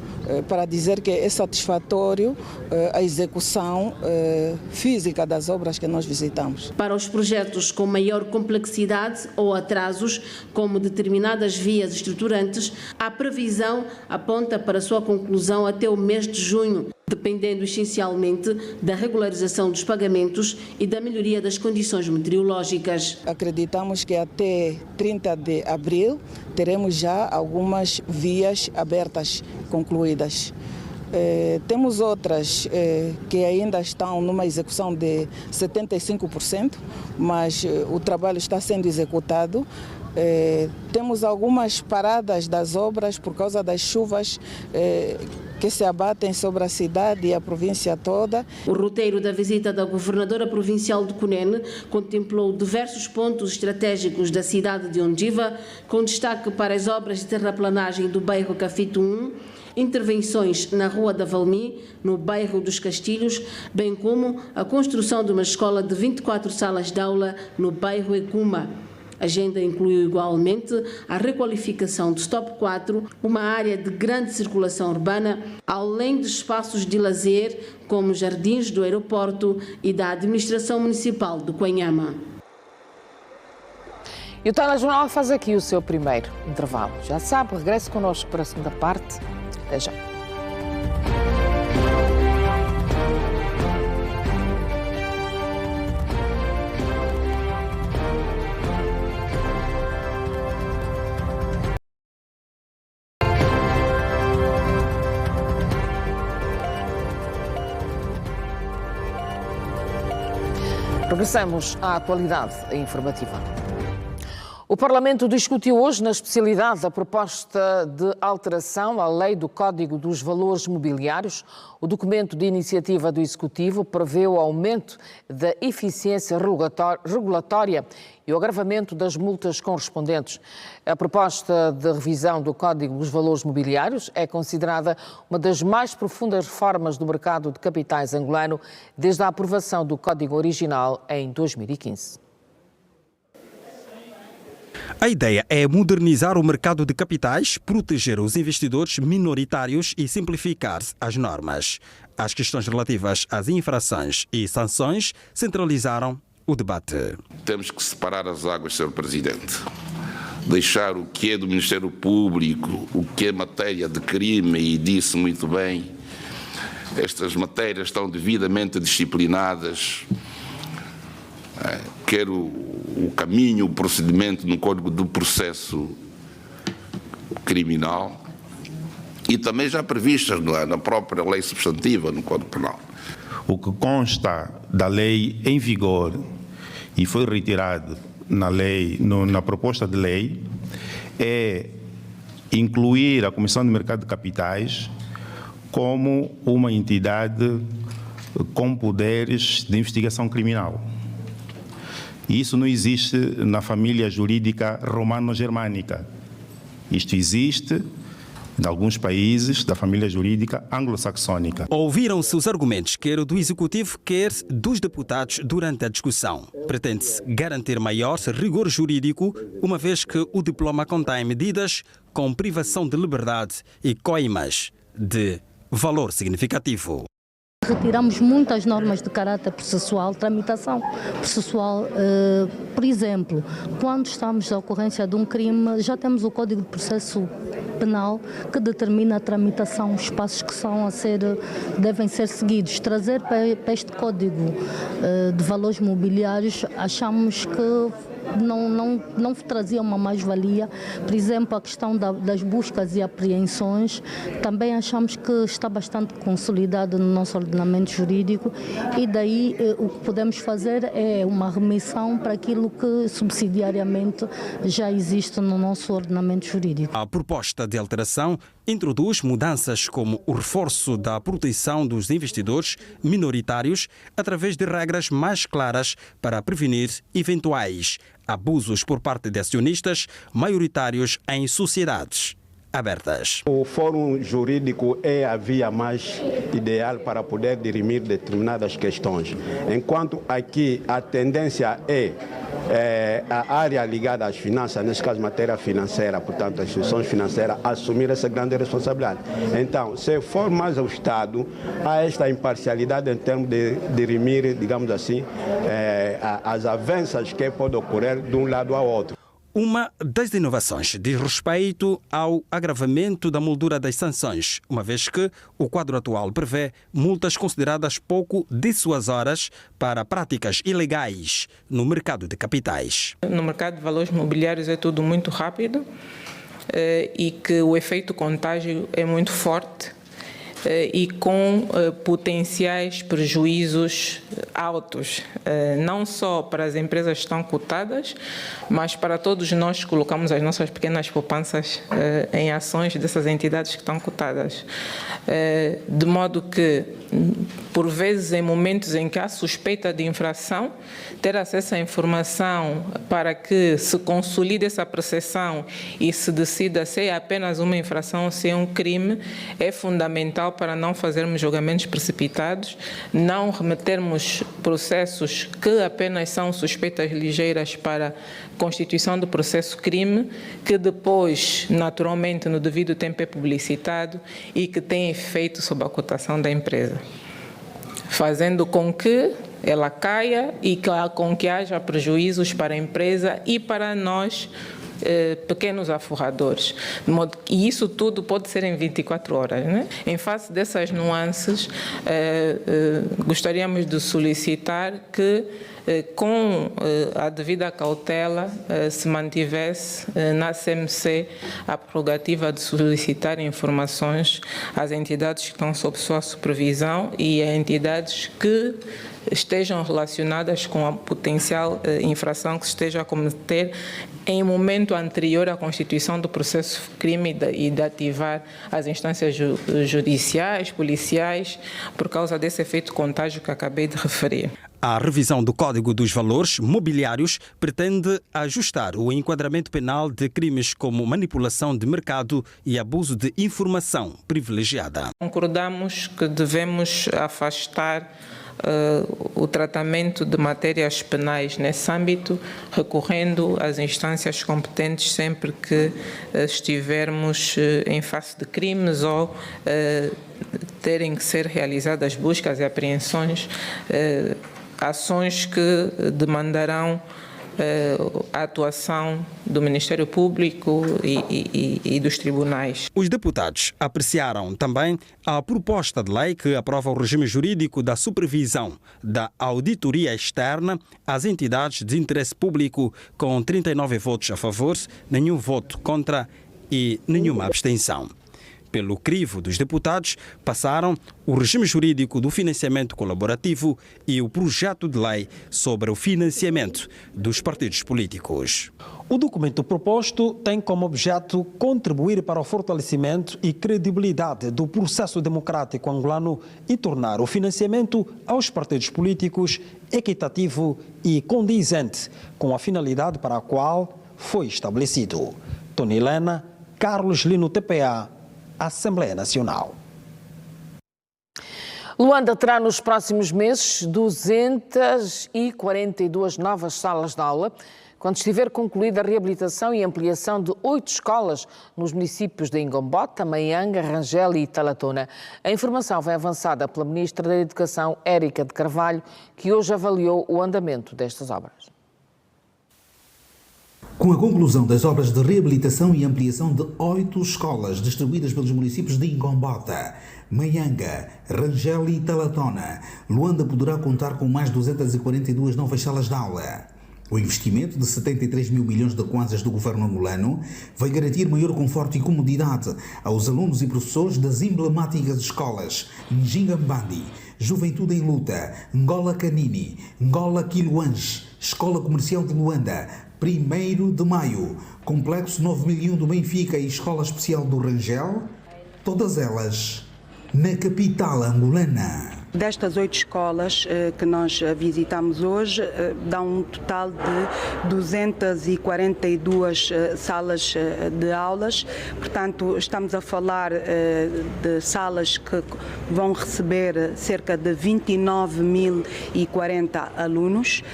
para dizer que é satisfatório a execução física das obras que nós visitamos. Para os projetos com maior complexidade ou atrasos, como determinadas vias estruturantes, a previsão aponta para sua conclusão até o mês de junho, dependendo essencialmente da regularização dos pagamentos e da melhoria das condições meteorológicas. Acreditamos que até 30 de abril teremos já algumas vias abertas, concluídas. Temos outras que ainda estão numa execução de 75%, mas o trabalho está sendo executado. Temos algumas paradas das obras por causa das chuvas que se abatem sobre a cidade e a província toda. O roteiro da visita da governadora provincial de Cunene contemplou diversos pontos estratégicos da cidade de Ondjiva, com destaque para as obras de terraplanagem do bairro Cafito 1, intervenções na Rua da Valmi, no bairro dos Castilhos, bem como a construção de uma escola de 24 salas de aula no bairro Ecuma. A agenda incluiu igualmente a requalificação do Stop 4, uma área de grande circulação urbana, além de espaços de lazer, como jardins do aeroporto e da administração municipal de Coinhama. E o Telejornal faz aqui o seu primeiro intervalo. Já sabe, regresse connosco para a segunda parte. Até já. Regressamos à atualidade informativa. O Parlamento discutiu hoje, na especialidade, a proposta de alteração à Lei do Código dos Valores Mobiliários. O documento de iniciativa do Executivo prevê o aumento da eficiência regulatória e o agravamento das multas correspondentes. A proposta de revisão do Código dos Valores Mobiliários é considerada uma das mais profundas reformas do mercado de capitais angolano desde a aprovação do Código original em 2015. A ideia é modernizar o mercado de capitais, proteger os investidores minoritários e simplificar as normas. As questões relativas às infrações e sanções centralizaram o debate. Temos que separar as águas, Sr. Presidente. Deixar o que é do Ministério Público, o que é matéria de crime, e disse muito bem estas matérias estão devidamente disciplinadas, quer o caminho, o procedimento no Código do Processo Criminal e também já previstas na própria lei substantiva, no Código Penal. O que consta da lei em vigor e foi retirado na lei, na proposta de lei, é incluir a Comissão de Mercado de Capitais como uma entidade com poderes de investigação criminal. Isso não existe na família jurídica romano-germânica. Isto existe em alguns países da família jurídica anglo-saxónica. Ouviram-se os argumentos, quer do Executivo, quer dos deputados, durante a discussão. Pretende-se garantir maior rigor jurídico, uma vez que o diploma contém medidas com privação de liberdade e coimas de valor significativo. Retiramos muitas normas de caráter processual, tramitação processual. Por exemplo, quando estamos à ocorrência de um crime, já temos o Código de Processo Penal que determina a tramitação, os passos que devem ser seguidos. Trazer para este Código de Valores Mobiliários, achamos que não trazia uma mais-valia. Por exemplo, a questão das buscas e apreensões, também achamos que está bastante consolidado no nosso ordenamento jurídico e daí o que podemos fazer é uma remissão para aquilo que subsidiariamente já existe no nosso ordenamento jurídico. A proposta de alteração introduz mudanças como o reforço da proteção dos investidores minoritários através de regras mais claras para prevenir eventuais abusos por parte de acionistas maioritários em sociedades abertas. O fórum jurídico é a via mais ideal para poder dirimir determinadas questões, enquanto aqui a tendência é a área ligada às finanças, nesse caso matéria financeira, portanto as instituições financeiras, assumir essa grande responsabilidade. Então, se for mais ao Estado, há esta imparcialidade em termos de dirimir, digamos assim, as avanças que podem ocorrer de um lado ao outro. Uma das inovações diz respeito ao agravamento da moldura das sanções, uma vez que o quadro atual prevê multas consideradas pouco dissuasórias para práticas ilegais no mercado de capitais. No mercado de valores mobiliários é tudo muito rápido e que o efeito contágio é muito forte e com potenciais prejuízos altos, não só para as empresas que estão cotadas, mas para todos nós que colocamos as nossas pequenas poupanças em ações dessas entidades que estão cotadas. De modo que, por vezes, em momentos em que há suspeita de infração, ter acesso à informação para que se consolide essa percepção e se decida se é apenas uma infração ou se é um crime, é fundamental para não fazermos julgamentos precipitados, não remetermos processos que apenas são suspeitas ligeiras para constituição do processo crime, que depois, naturalmente, no devido tempo é publicitado e que tem efeito sobre a cotação da empresa, fazendo com que ela caia e com que haja prejuízos para a empresa e para nós, pequenos aforradores. E isso tudo pode ser em 24 horas. Né? Em face dessas nuances, gostaríamos de solicitar que, com a devida cautela, se mantivesse na CMC a prerrogativa de solicitar informações às entidades que estão sob sua supervisão e a entidades que estejam relacionadas com a potencial infração que se esteja a cometer em momento anterior à constituição do processo crime e de ativar as instâncias judiciais, policiais, por causa desse efeito contágio que acabei de referir. A revisão do Código dos Valores Mobiliários pretende ajustar o enquadramento penal de crimes como manipulação de mercado e abuso de informação privilegiada. Concordamos que devemos afastar o tratamento de matérias penais nesse âmbito, recorrendo às instâncias competentes sempre que estivermos em face de crimes ou terem que ser realizadas buscas e apreensões, ações que demandarão a atuação do Ministério Público e dos tribunais. Os deputados apreciaram também a proposta de lei que aprova o regime jurídico da supervisão da auditoria externa às entidades de interesse público, com 39 votos a favor, nenhum voto contra e nenhuma abstenção. Pelo crivo dos deputados, passaram o regime jurídico do financiamento colaborativo e o projeto de lei sobre o financiamento dos partidos políticos. O documento proposto tem como objeto contribuir para o fortalecimento e credibilidade do processo democrático angolano e tornar o financiamento aos partidos políticos equitativo e condizente com a finalidade para a qual foi estabelecido. Tony Helena, Carlos Lino, TPA, Assembleia Nacional. Luanda terá nos próximos meses 242 novas salas de aula, quando estiver concluída a reabilitação e ampliação de 8 escolas nos municípios de Ingombota, Maianga, Rangel e Talatona. A informação vem avançada pela Ministra da Educação, Érica de Carvalho, que hoje avaliou o andamento destas obras. Com a conclusão das obras de reabilitação e ampliação de 8 escolas distribuídas pelos municípios de Ingombota, Maianga, Rangel e Talatona, Luanda poderá contar com mais 242 novas salas de aula. O investimento de 73 mil milhões de kwanzas do governo angolano vai garantir maior conforto e comodidade aos alunos e professores das emblemáticas escolas Njingambandi, Juventude em Luta, Ngola Canini, Ngola Quiluange, Escola Comercial de Luanda, 1º de Maio, Complexo 9001 do Benfica e Escola Especial do Rangel, todas elas na capital angolana. Destas 8 escolas que nós visitamos hoje, dá um total de 242 salas de aulas. Portanto, estamos a falar de salas que vão receber cerca de 29.040 alunos,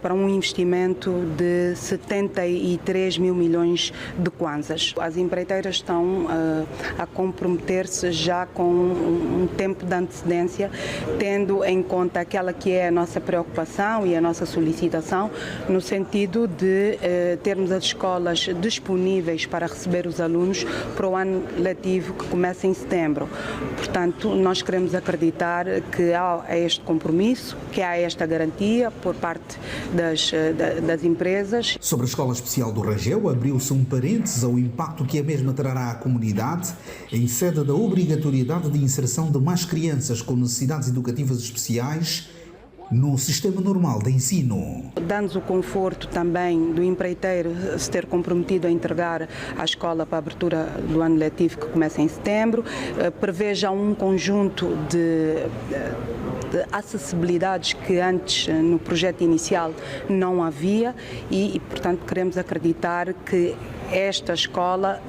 para um investimento de 73 mil milhões de kwanzas. As empreiteiras estão a comprometer-se já com um tempo de antecedência, tendo em conta aquela que é a nossa preocupação e a nossa solicitação, no sentido de termos as escolas disponíveis para receber os alunos para o ano letivo que começa em setembro. Portanto, nós queremos acreditar que há este compromisso, que há esta garantia por parte das empresas. Sobre a Escola Especial do Rangel, abriu-se um parênteses ao impacto que a mesma trará à comunidade em sede da obrigatoriedade de inserção de mais crianças com necessidades educativas especiais no sistema normal de ensino. Dá-nos o conforto também do empreiteiro se ter comprometido a entregar a escola para a abertura do ano letivo que começa em setembro. Prevê já um conjunto de acessibilidades que antes no projeto inicial não havia e portanto queremos acreditar que esta escola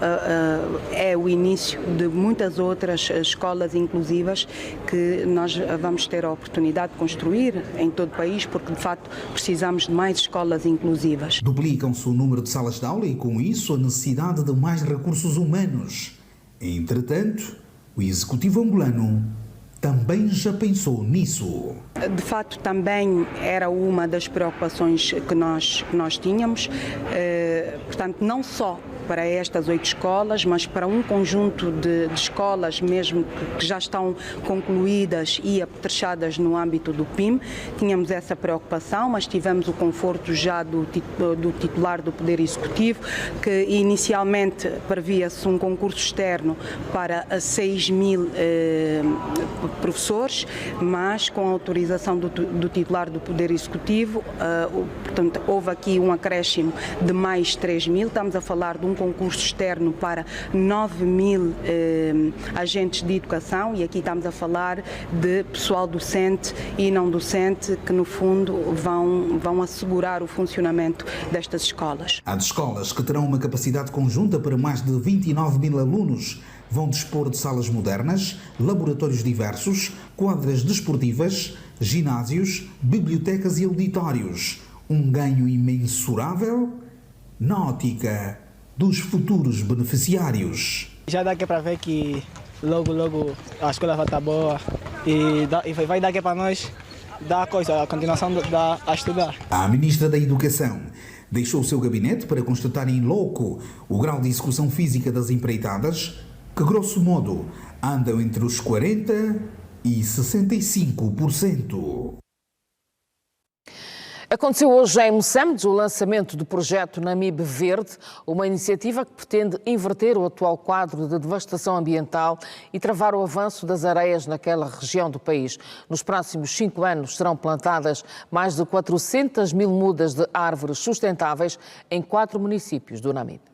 é o início de muitas outras escolas inclusivas que nós vamos ter a oportunidade de construir em todo o país, porque de facto precisamos de mais escolas inclusivas. Duplicam-se o número de salas de aula e com isso a necessidade de mais recursos humanos. Entretanto, o Executivo angolano também já pensou nisso. De facto, também era uma das preocupações que nós tínhamos, portanto, não só para estas 8 escolas, mas para um conjunto de escolas mesmo que já estão concluídas e apetrechadas no âmbito do PIM. Tínhamos essa preocupação, mas tivemos o conforto já do titular do Poder Executivo, que inicialmente previa-se um concurso externo para 6 mil professores, mas com a autorização do titular do Poder Executivo, portanto, houve aqui um acréscimo de mais 3 mil. Estamos a falar de um concurso externo para 9 mil agentes de educação e aqui estamos a falar de pessoal docente e não docente que, no fundo, vão assegurar o funcionamento destas escolas. As escolas que terão uma capacidade conjunta para mais de 29 mil alunos vão dispor de salas modernas, laboratórios diversos, quadras desportivas, ginásios, bibliotecas e auditórios. Um ganho imensurável na ótica dos futuros beneficiários. Já dá aqui para ver que logo a escola vai estar boa e vai dar aqui para nós dar a continuação a estudar. A Ministra da Educação deixou o seu gabinete para constatar em loco o grau de execução física das empreitadas, que grosso modo andam entre os 40% e 65%. Aconteceu hoje em Moçambique o lançamento do projeto Namibe Verde, uma iniciativa que pretende inverter o atual quadro de devastação ambiental e travar o avanço das areias naquela região do país. Nos próximos 5 anos serão plantadas mais de 400 mil mudas de árvores sustentáveis em 4 municípios do Namibe.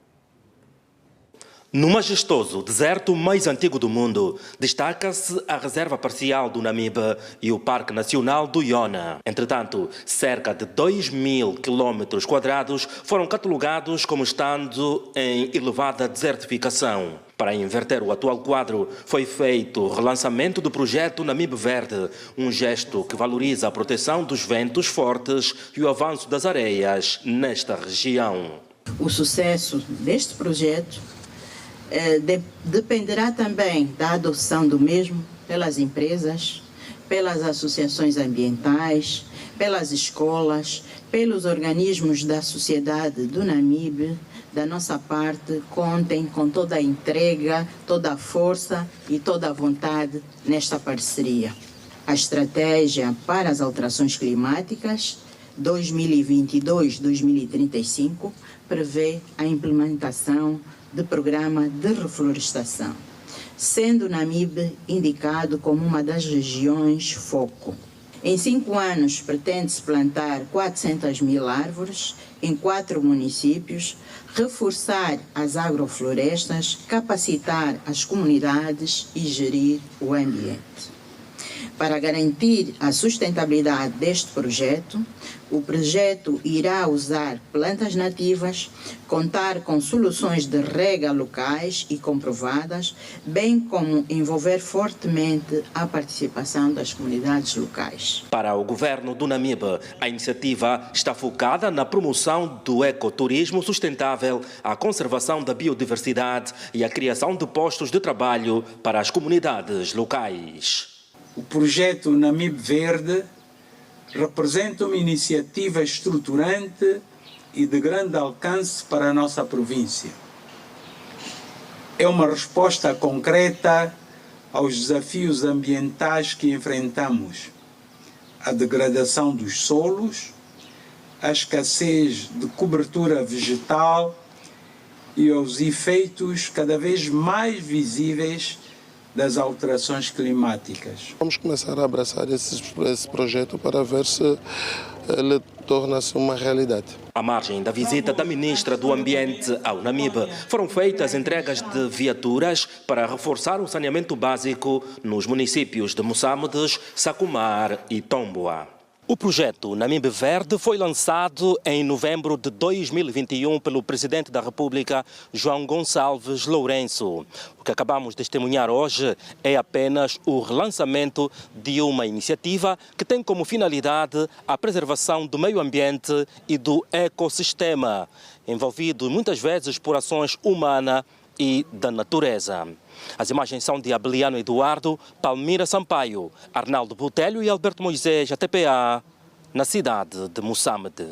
No majestoso deserto mais antigo do mundo, destaca-se a reserva parcial do Namibe e o Parque Nacional do Iona. Entretanto, cerca de 2.000 km² foram catalogados como estando em elevada desertificação. Para inverter o atual quadro, foi feito o relançamento do projeto Namibe Verde, um gesto que valoriza a proteção dos ventos fortes e o avanço das areias nesta região. O sucesso deste projeto dependerá também da adoção do mesmo pelas empresas, pelas associações ambientais, pelas escolas, pelos organismos da sociedade do Namibe. Da nossa parte, contem com toda a entrega, toda a força e toda a vontade nesta parceria. A estratégia para as alterações climáticas 2022-2035 prevê a implementação de programa de reflorestação, sendo o Namibe indicado como uma das regiões foco. Em 5 anos, pretende-se plantar 400 mil árvores em 4 municípios, reforçar as agroflorestas, capacitar as comunidades e gerir o ambiente. Para garantir a sustentabilidade deste projeto, o projeto irá usar plantas nativas, contar com soluções de rega locais e comprovadas, bem como envolver fortemente a participação das comunidades locais. Para o governo do Namibe, a iniciativa está focada na promoção do ecoturismo sustentável, a conservação da biodiversidade e a criação de postos de trabalho para as comunidades locais. O projeto Namibe Verde representa uma iniciativa estruturante e de grande alcance para a nossa província. É uma resposta concreta aos desafios ambientais que enfrentamos: a degradação dos solos, a escassez de cobertura vegetal e aos efeitos cada vez mais visíveis das alterações climáticas. Vamos começar a abraçar esse projeto para ver se ele torna-se uma realidade. À margem da visita da ministra do Ambiente ao Namibe, foram feitas entregas de viaturas para reforçar o saneamento básico nos municípios de Moçambique, Sacumar e Tomboa. O projeto Namibe Verde foi lançado em novembro de 2021 pelo Presidente da República, João Gonçalves Lourenço. O que acabamos de testemunhar hoje é apenas o relançamento de uma iniciativa que tem como finalidade a preservação do meio ambiente e do ecossistema, envolvido muitas vezes por ações humanas e da natureza. As imagens são de Abeliano Eduardo, Palmira Sampaio, Arnaldo Botelho e Alberto Moisés, a TPA, na cidade de Moçambique.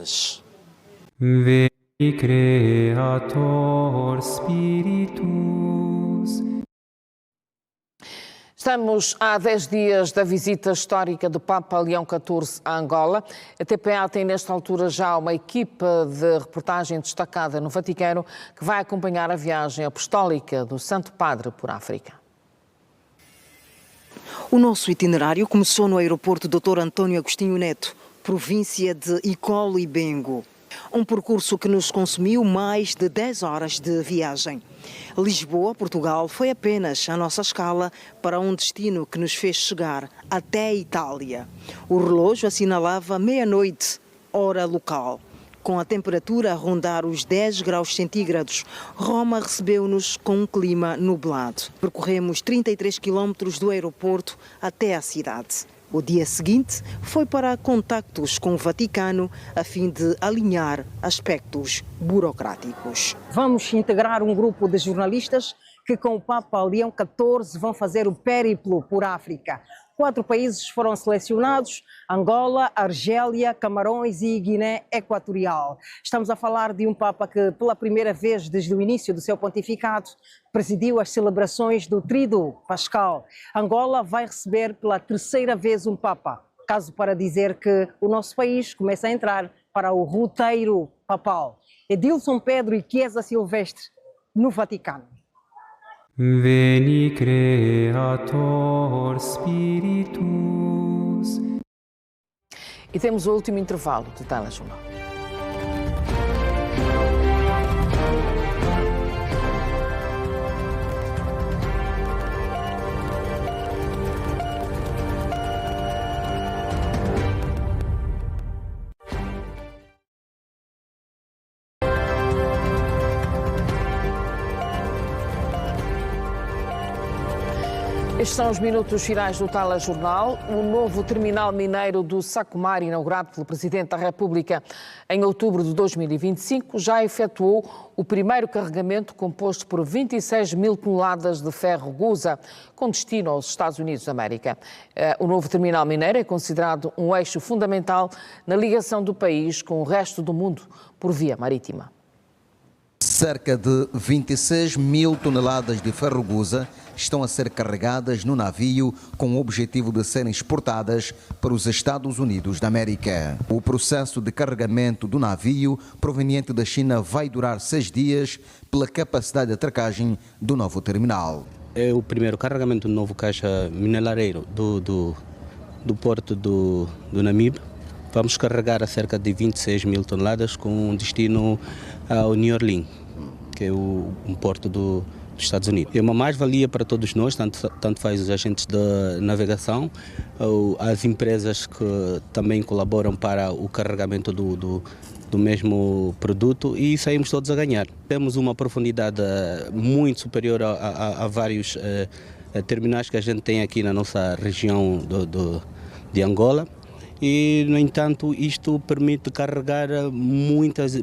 Veni Creator Spiritus. Estamos há 10 dias da visita histórica do Papa Leão XIV a Angola. A TPA tem nesta altura já uma equipa de reportagem destacada no Vaticano que vai acompanhar a viagem apostólica do Santo Padre por África. O nosso itinerário começou no aeroporto Dr. António Agostinho Neto, província de Icolo e Bengo. Um percurso que nos consumiu mais de 10 horas de viagem. Lisboa, Portugal, foi apenas a nossa escala para um destino que nos fez chegar até a Itália. O relógio assinalava meia-noite, hora local. Com a temperatura a rondar os 10 graus centígrados, Roma recebeu-nos com um clima nublado. Percorremos 33 quilómetros do aeroporto até a cidade. O dia seguinte foi para contactos com o Vaticano a fim de alinhar aspectos burocráticos. Vamos integrar um grupo de jornalistas que com o Papa Leão XIV vão fazer o périplo por África. 4 países foram selecionados: Angola, Argélia, Camarões e Guiné Equatorial. Estamos a falar de um Papa que, pela primeira vez desde o início do seu pontificado, presidiu as celebrações do Tríduo Pascal. Angola vai receber pela 3ª vez um Papa, caso para dizer que o nosso país começa a entrar para o roteiro papal. Edilson Pedro e Chiesa Silvestre, no Vaticano. Veni Creator Spiritus. E temos o último intervalo do Telejornal. Estes são os minutos finais do Telejornal. O novo terminal mineiro do Sacomar, inaugurado pelo Presidente da República em outubro de 2025, já efetuou o primeiro carregamento composto por 26 mil toneladas de ferro gusa, com destino aos Estados Unidos da América. O novo terminal mineiro é considerado um eixo fundamental na ligação do país com o resto do mundo por via marítima. Cerca de 26 mil toneladas de ferro gusa estão a ser carregadas no navio com o objetivo de serem exportadas para os Estados Unidos da América. O processo de carregamento do navio proveniente da China vai durar 6 dias pela capacidade de atracagem do novo terminal. É o primeiro carregamento do novo caixa minerareiro do porto do Namibe. Vamos carregar a cerca de 26 mil toneladas com destino ao New Orleans, que é um porto dos Estados Unidos. É uma mais-valia para todos nós, tanto faz os agentes da navegação, as empresas que também colaboram para o carregamento do mesmo produto, e saímos todos a ganhar. Temos uma profundidade muito superior a vários terminais que a gente tem aqui na nossa região de Angola. E, no entanto, isto permite carregar muitas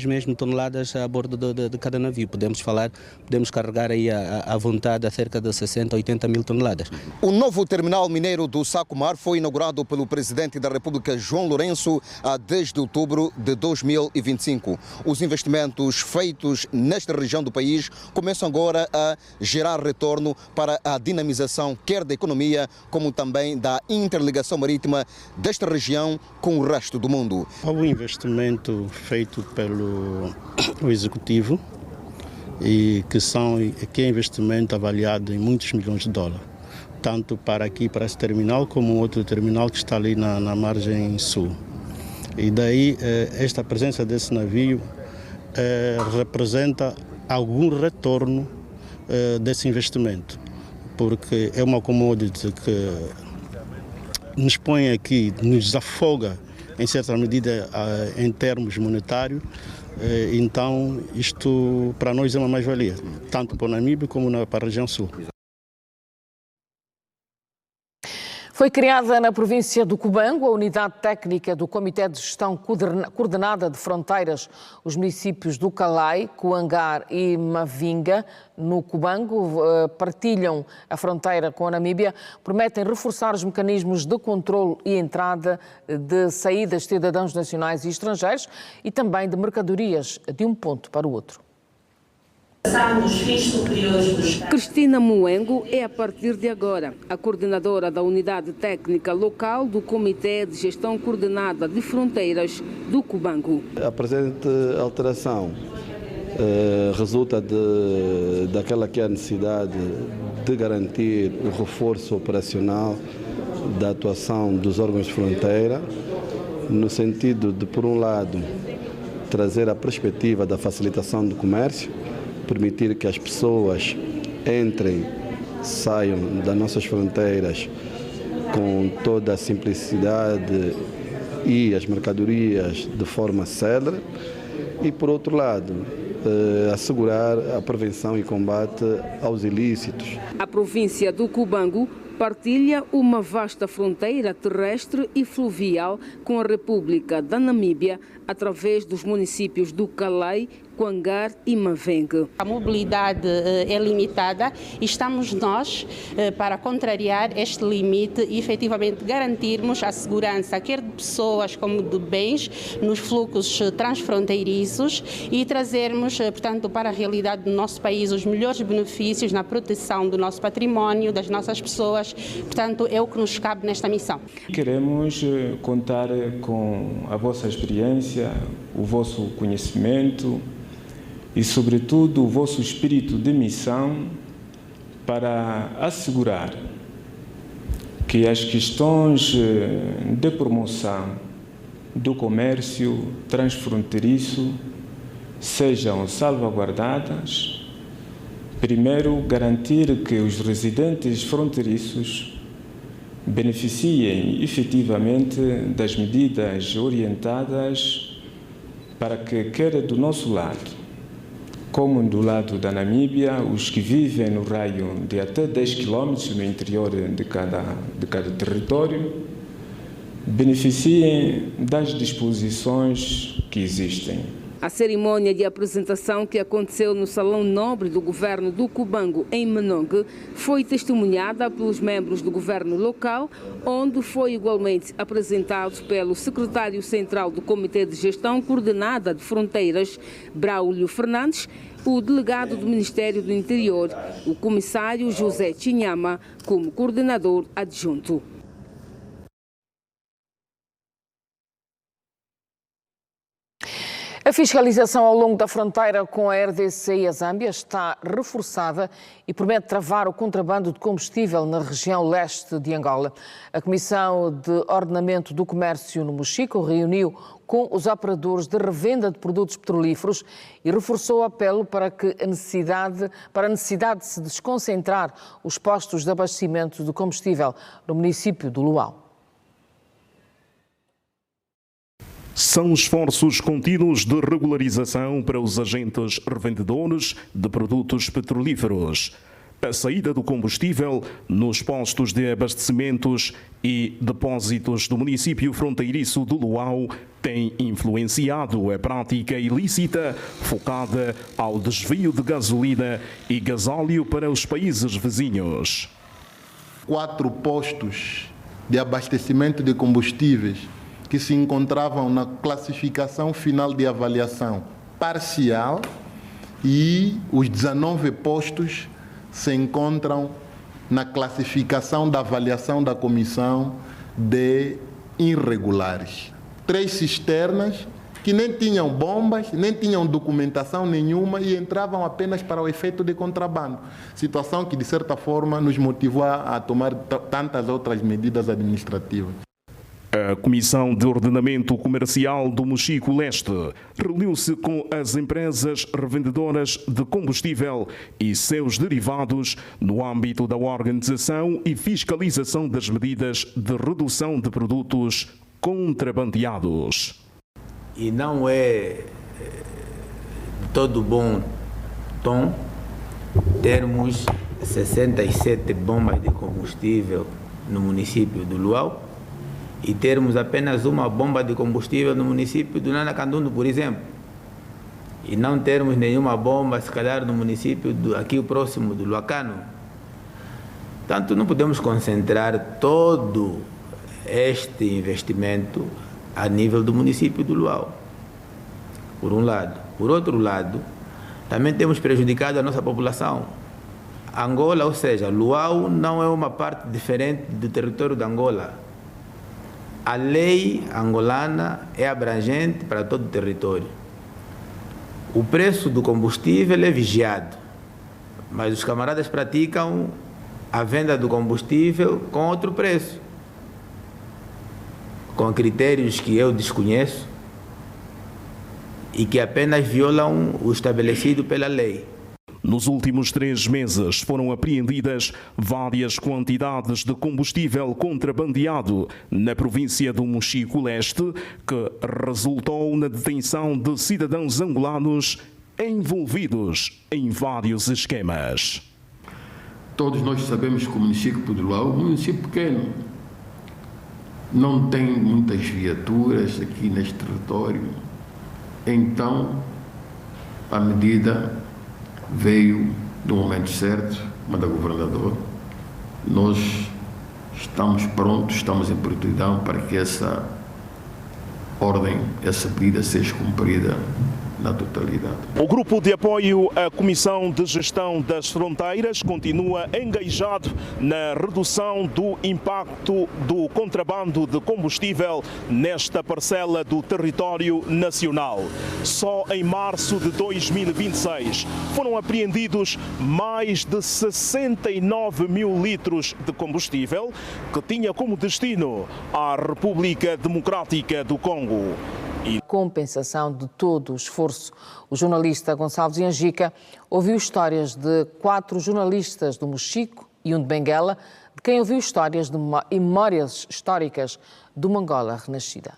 mesmo toneladas a bordo de cada navio. Podemos carregar aí à vontade a cerca de 60, 80 mil toneladas. O novo terminal mineiro do Sacomar foi inaugurado pelo Presidente da República, João Lourenço, a 10 de outubro de 2025. Os investimentos feitos nesta região do país começam agora a gerar retorno para a dinamização quer da economia, como também da interligação marítima desta região com o resto do mundo. Houve um investimento feito pelo Executivo e que é investimento avaliado em muitos milhões de dólares, tanto para esse terminal como outro terminal que está ali na margem sul. E daí esta presença desse navio representa algum retorno desse investimento, porque é uma commodity que nos põe aqui, nos desafoga em certa medida em termos monetários, então isto para nós é uma mais-valia, tanto para o Namibe como para a região sul. Foi criada na província do Cubango a unidade técnica do Comitê de Gestão Coordenada de Fronteiras. Os municípios do Calai, Coangar e Mavinga, no Cubango, partilham a fronteira com a Namíbia, prometem reforçar os mecanismos de controle e entrada de saídas de cidadãos nacionais e estrangeiros e também de mercadorias de um ponto para o outro. Cristina Moengo é, a partir de agora, a coordenadora da Unidade Técnica Local do Comitê de Gestão Coordenada de Fronteiras do Cubango. A presente alteração resulta daquela que é a necessidade de garantir o reforço operacional da atuação dos órgãos de fronteira, no sentido de, por um lado, trazer a perspectiva da facilitação do comércio, permitir que as pessoas entrem, saiam das nossas fronteiras com toda a simplicidade e as mercadorias de forma célere e, por outro lado, assegurar a prevenção e combate aos ilícitos. A província do Cubango partilha uma vasta fronteira terrestre e fluvial com a República da Namíbia através dos municípios do Calai, Coangar e Mavengue. A mobilidade é limitada e estamos nós para contrariar este limite e efetivamente garantirmos a segurança quer de pessoas como de bens nos fluxos transfronteiriços e trazermos, portanto, para a realidade do nosso país os melhores benefícios na proteção do nosso património, das nossas pessoas. Portanto, é o que nos cabe nesta missão. Queremos contar com a vossa experiência, o vosso conhecimento e, sobretudo, o vosso espírito de missão para assegurar que as questões de promoção do comércio transfronteiriço sejam salvaguardadas. Primeiro, garantir que os residentes fronteiriços beneficiem efetivamente das medidas orientadas para que, quer do nosso lado, como do lado da Namíbia, os que vivem no raio de até 10 km no interior de cada território, beneficiem das disposições que existem. A cerimônia de apresentação que aconteceu no Salão Nobre do Governo do Cubango, em Menongue, foi testemunhada pelos membros do governo local, onde foi igualmente apresentado pelo secretário central do Comitê de Gestão Coordenada de Fronteiras, Braulio Fernandes, o delegado do Ministério do Interior, o comissário José Chinhama, como coordenador adjunto. A fiscalização ao longo da fronteira com a RDC e a Zâmbia está reforçada e promete travar o contrabando de combustível na região leste de Angola. A Comissão de Ordenamento do Comércio no Mochico reuniu com os operadores de revenda de produtos petrolíferos e reforçou o apelo para a necessidade de se desconcentrar os postos de abastecimento de combustível no município do Luau. São esforços contínuos de regularização para os agentes revendedores de produtos petrolíferos. A saída do combustível nos postos de abastecimentos e depósitos do município fronteiriço do Luau tem influenciado a prática ilícita focada ao desvio de gasolina e gasóleo para os países vizinhos. 4 postos de abastecimento de combustíveis que se encontravam na classificação final de avaliação parcial e os 19 postos se encontram na classificação da avaliação da comissão de irregulares. 3 cisternas que nem tinham bombas, nem tinham documentação nenhuma e entravam apenas para o efeito de contrabando. Situação que, de certa forma, nos motivou a tomar tantas outras medidas administrativas. A Comissão de Ordenamento Comercial do Mochico Leste reuniu-se com as empresas revendedoras de combustível e seus derivados no âmbito da organização e fiscalização das medidas de redução de produtos contrabandeados. E não é de todo bom tom termos 67 bombas de combustível no município do Luau e termos apenas uma bomba de combustível no município do Nanacandundo, por exemplo, e não termos nenhuma bomba, se calhar, no município aqui próximo do Luacano. Portanto, não podemos concentrar todo este investimento a nível do município do Luau, por um lado. Por outro lado, também temos prejudicado a nossa população. Angola, ou seja, Luau não é uma parte diferente do território de Angola. A lei angolana é abrangente para todo o território. O preço do combustível é vigiado, mas os camaradas praticam a venda do combustível com outro preço, com critérios que eu desconheço e que apenas violam o estabelecido pela lei. Nos últimos 3 meses foram apreendidas várias quantidades de combustível contrabandeado na província do Mochico Leste, que resultou na detenção de cidadãos angolanos envolvidos em vários esquemas. Todos nós sabemos que o município do Luau é um município pequeno. Não tem muitas viaturas aqui neste território. Então, a medida veio no momento certo, manda governador. Nós estamos prontos, estamos em prontidão para que essa ordem, essa medida seja cumprida na totalidade. O grupo de apoio à Comissão de Gestão das Fronteiras continua engajado na redução do impacto do contrabando de combustível nesta parcela do território nacional. Só em março de 2026 foram apreendidos mais de 69 mil litros de combustível que tinha como destino a República Democrática do Congo. Compensação de todo o esforço. O jornalista Gonçalves Angica ouviu histórias de 4 jornalistas do Mochico e um de Benguela, de quem ouviu histórias e memórias históricas de uma Angola renascida.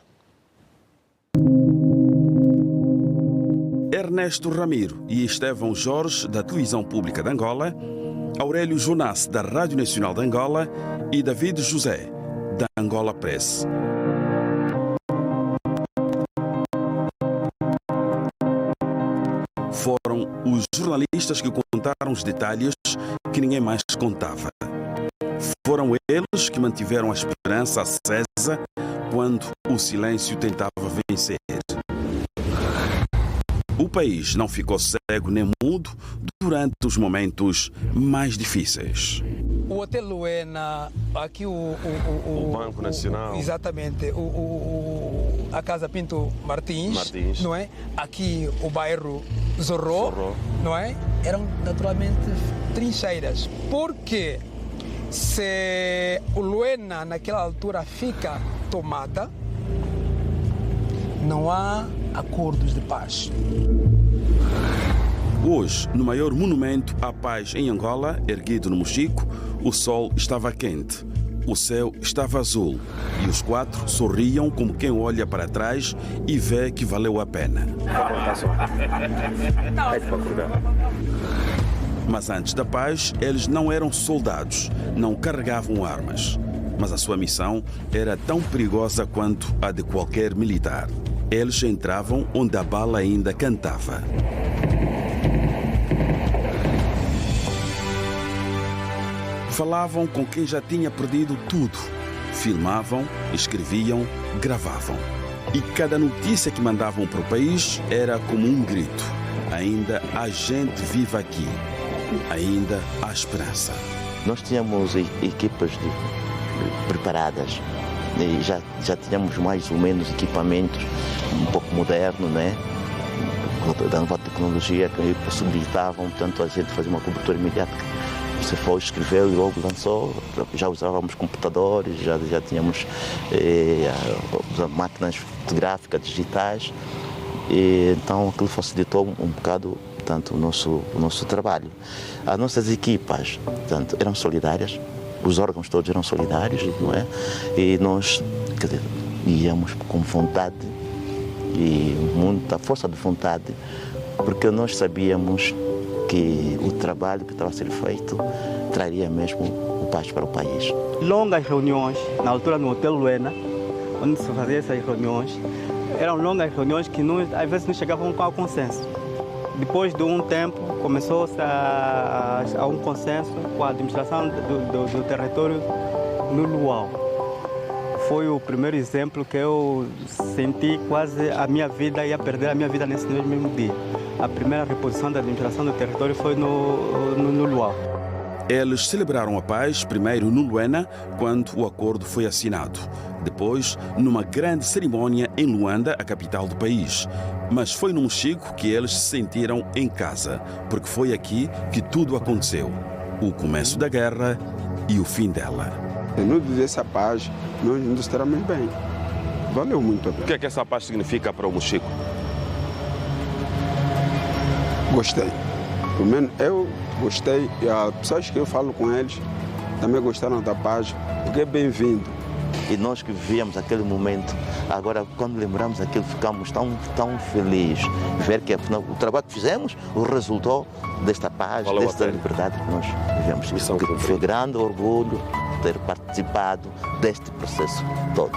Ernesto Ramiro e Estevão Jorge, da Televisão Pública de Angola, Aurélio Jonas, da Rádio Nacional de Angola e David José, da Angola Press. Foram os jornalistas que contaram os detalhes que ninguém mais contava. Foram eles que mantiveram a esperança acesa quando o silêncio tentava vencer. O país não ficou cego nem mudo durante os momentos mais difíceis. O Hotel Luena, aqui o Banco Nacional. Exatamente, a Casa Pinto Martins, não é? Aqui o bairro Zorro, não é? Eram naturalmente trincheiras. Porque se o Luena naquela altura fica tomada, não há acordos de paz. Hoje, no maior monumento à paz em Angola, erguido no Mochico, o sol estava quente, o céu estava azul e os 4 sorriam como quem olha para trás e vê que valeu a pena. Mas antes da paz, eles não eram soldados, não carregavam armas. Mas a sua missão era tão perigosa quanto a de qualquer militar. Eles entravam onde a bala ainda cantava. Falavam com quem já tinha perdido tudo. Filmavam, escreviam, gravavam. E cada notícia que mandavam para o país era como um grito. Ainda há gente viva aqui. Ainda há esperança. Nós tínhamos equipas preparadas. E já tínhamos mais ou menos equipamentos um pouco modernos, né? Da nova tecnologia que possibilitavam tanto a gente fazer uma cobertura imediata. Você foi, escreveu e logo lançou. Já usávamos computadores, já tínhamos máquinas fotográficas digitais. E, então aquilo facilitou um bocado tanto o nosso trabalho. As nossas equipas tanto, eram solidárias. Os órgãos todos eram solidários, não é? E nós, quer dizer, íamos com vontade e muita força de vontade, porque nós sabíamos que o trabalho que estava a ser feito traria mesmo o paz para o país. Longas reuniões, na altura no Hotel Luena, onde se fazia essas reuniões, eram longas reuniões que às vezes não chegavam ao consenso. Depois de um tempo, começou-se a um consenso com a administração do território no Luau. Foi o primeiro exemplo que eu senti quase a minha vida, ia perder a minha vida nesse mesmo dia. A primeira reposição da administração do território foi no Luau. Eles celebraram a paz primeiro no Luena, quando o acordo foi assinado. Depois, numa grande cerimónia em Luanda, a capital do país. Mas foi no Mochico que eles se sentiram em casa, porque foi aqui que tudo aconteceu. O começo da guerra e o fim dela. Se não vivesse a paz, nós não estaremos bem. Valeu muito a pena. O que é que essa paz significa para o Mochico? Gostei. Pelo menos eu gostei e as pessoas que eu falo com eles também gostaram da paz, porque é bem-vindo. E nós que vivíamos aquele momento, agora quando lembramos aquilo ficamos tão felizes de ver que afinal, o trabalho que fizemos, o resultado desta paz, desta liberdade que nós vivemos. Foi grande orgulho ter participado deste processo todo.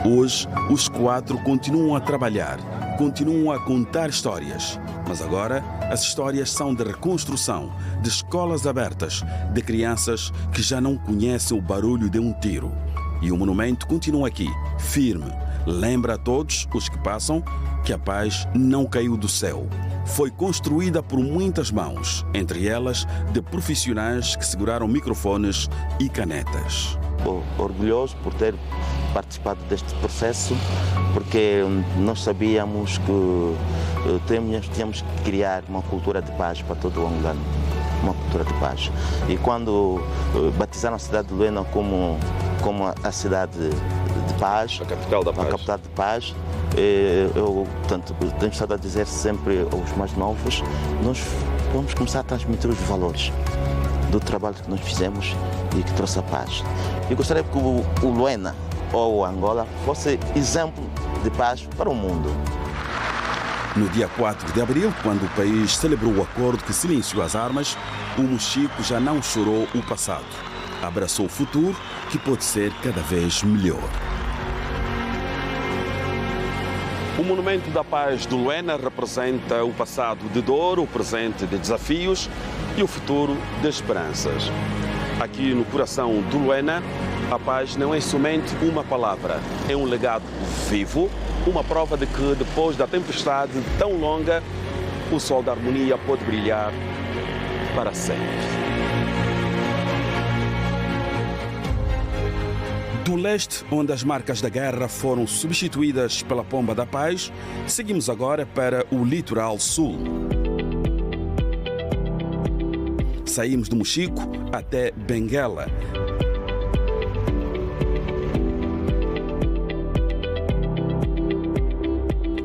Hoje, os 4 continuam a trabalhar, continuam a contar histórias Mas agora as histórias são de reconstrução, de escolas abertas, de crianças que já não conhecem o barulho de um tiro. E o monumento continua aqui, firme. Lembra a todos os que passam que a paz não caiu do céu. Foi construída por muitas mãos, entre elas de profissionais que seguraram microfones e canetas. Estou orgulhoso por ter participado deste processo, porque nós sabíamos que tínhamos que criar uma cultura de paz para todo o angolano, uma cultura de paz. E quando batizaram a cidade de Luena como a cidade de paz, a capital da paz, a capital de paz, eu tenho estado a dizer sempre aos mais novos, nós vamos começar a transmitir os valores do trabalho que nós fizemos e que trouxe a paz. Eu gostaria que o Luena ou o Angola fosse exemplo de paz para o mundo. No dia 4 de abril, quando o país celebrou o acordo que silenciou as armas, o Mochico já não chorou o passado. Abraçou o futuro, que pode ser cada vez melhor. O Monumento da Paz do Luena representa o passado de dor, o presente de desafios e o futuro de esperanças. Aqui no coração do Luena, a paz não é somente uma palavra, é um legado vivo, uma prova de que depois da tempestade tão longa, o sol da harmonia pode brilhar para sempre. Do leste, onde as marcas da guerra foram substituídas pela pomba da paz, seguimos agora para o litoral sul. Saímos do Mochico até Benguela.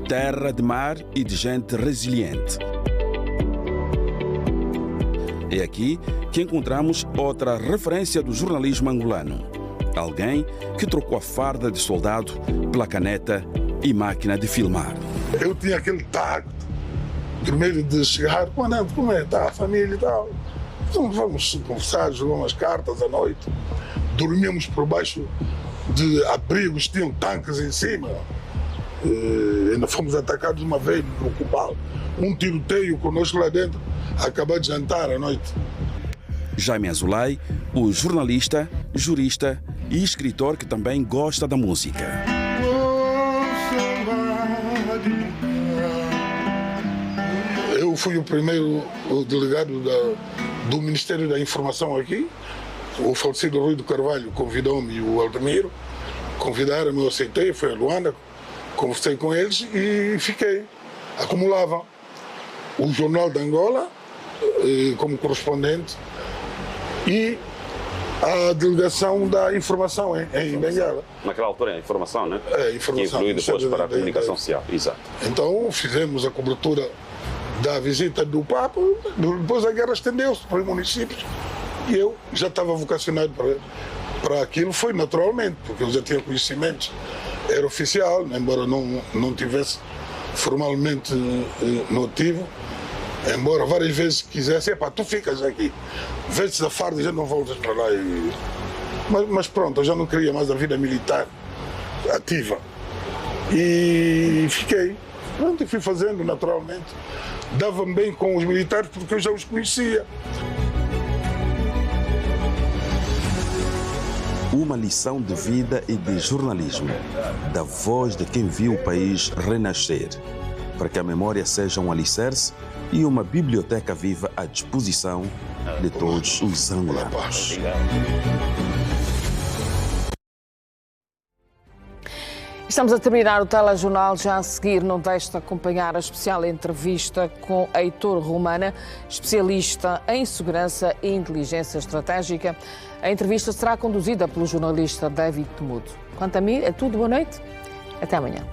Terra de mar e de gente resiliente. É aqui que encontramos outra referência do jornalismo angolano. Alguém que trocou a farda de soldado pela caneta e máquina de filmar. Eu tinha aquele tacto, primeiro de chegar, comandante, como é? Está a família e tal. Então vamos conversar, jogar umas cartas à noite. Dormíamos por baixo de abrigos, tinham tanques em cima. Ainda fomos atacados uma vez no Cubal. Um tiroteio conosco lá dentro, acabou de jantar à noite. Jaime Azulay, o jornalista, jurista e escritor que também gosta da música. Eu fui o primeiro delegado do Ministério da Informação aqui. O falecido Rui do Carvalho convidou-me e o Aldemiro. Convidaram-me, eu aceitei, fui a Luanda, conversei com eles e fiquei. Acumulava o Jornal de Angola como correspondente e a delegação da informação em Benguela. Naquela altura, a informação, né? É, informação. Que evoluiu depois para a comunicação social. Exato. Então, fizemos a cobertura da visita do Papa, depois a guerra estendeu-se para os municípios e eu já estava vocacionado para aquilo, foi naturalmente, porque eu já tinha conhecimentos, era oficial, embora não tivesse formalmente motivo, embora várias vezes quisesse, tu ficas aqui, vestes a farda e já não voltas para lá. Mas pronto, eu já não queria mais a vida militar ativa. E fiquei. Pronto, e fui fazendo naturalmente. Dava-me bem com os militares porque eu já os conhecia. Uma lição de vida e de jornalismo, da voz de quem viu o país renascer, para que a memória seja um alicerce e uma biblioteca viva à disposição de todos os angolanos. Estamos a terminar o telejornal. Já a seguir, não deixe de acompanhar a especial entrevista com Heitor Romana, especialista em segurança e inteligência estratégica. A entrevista será conduzida pelo jornalista David Temudo. Quanto a mim, é tudo. Boa noite. Até amanhã.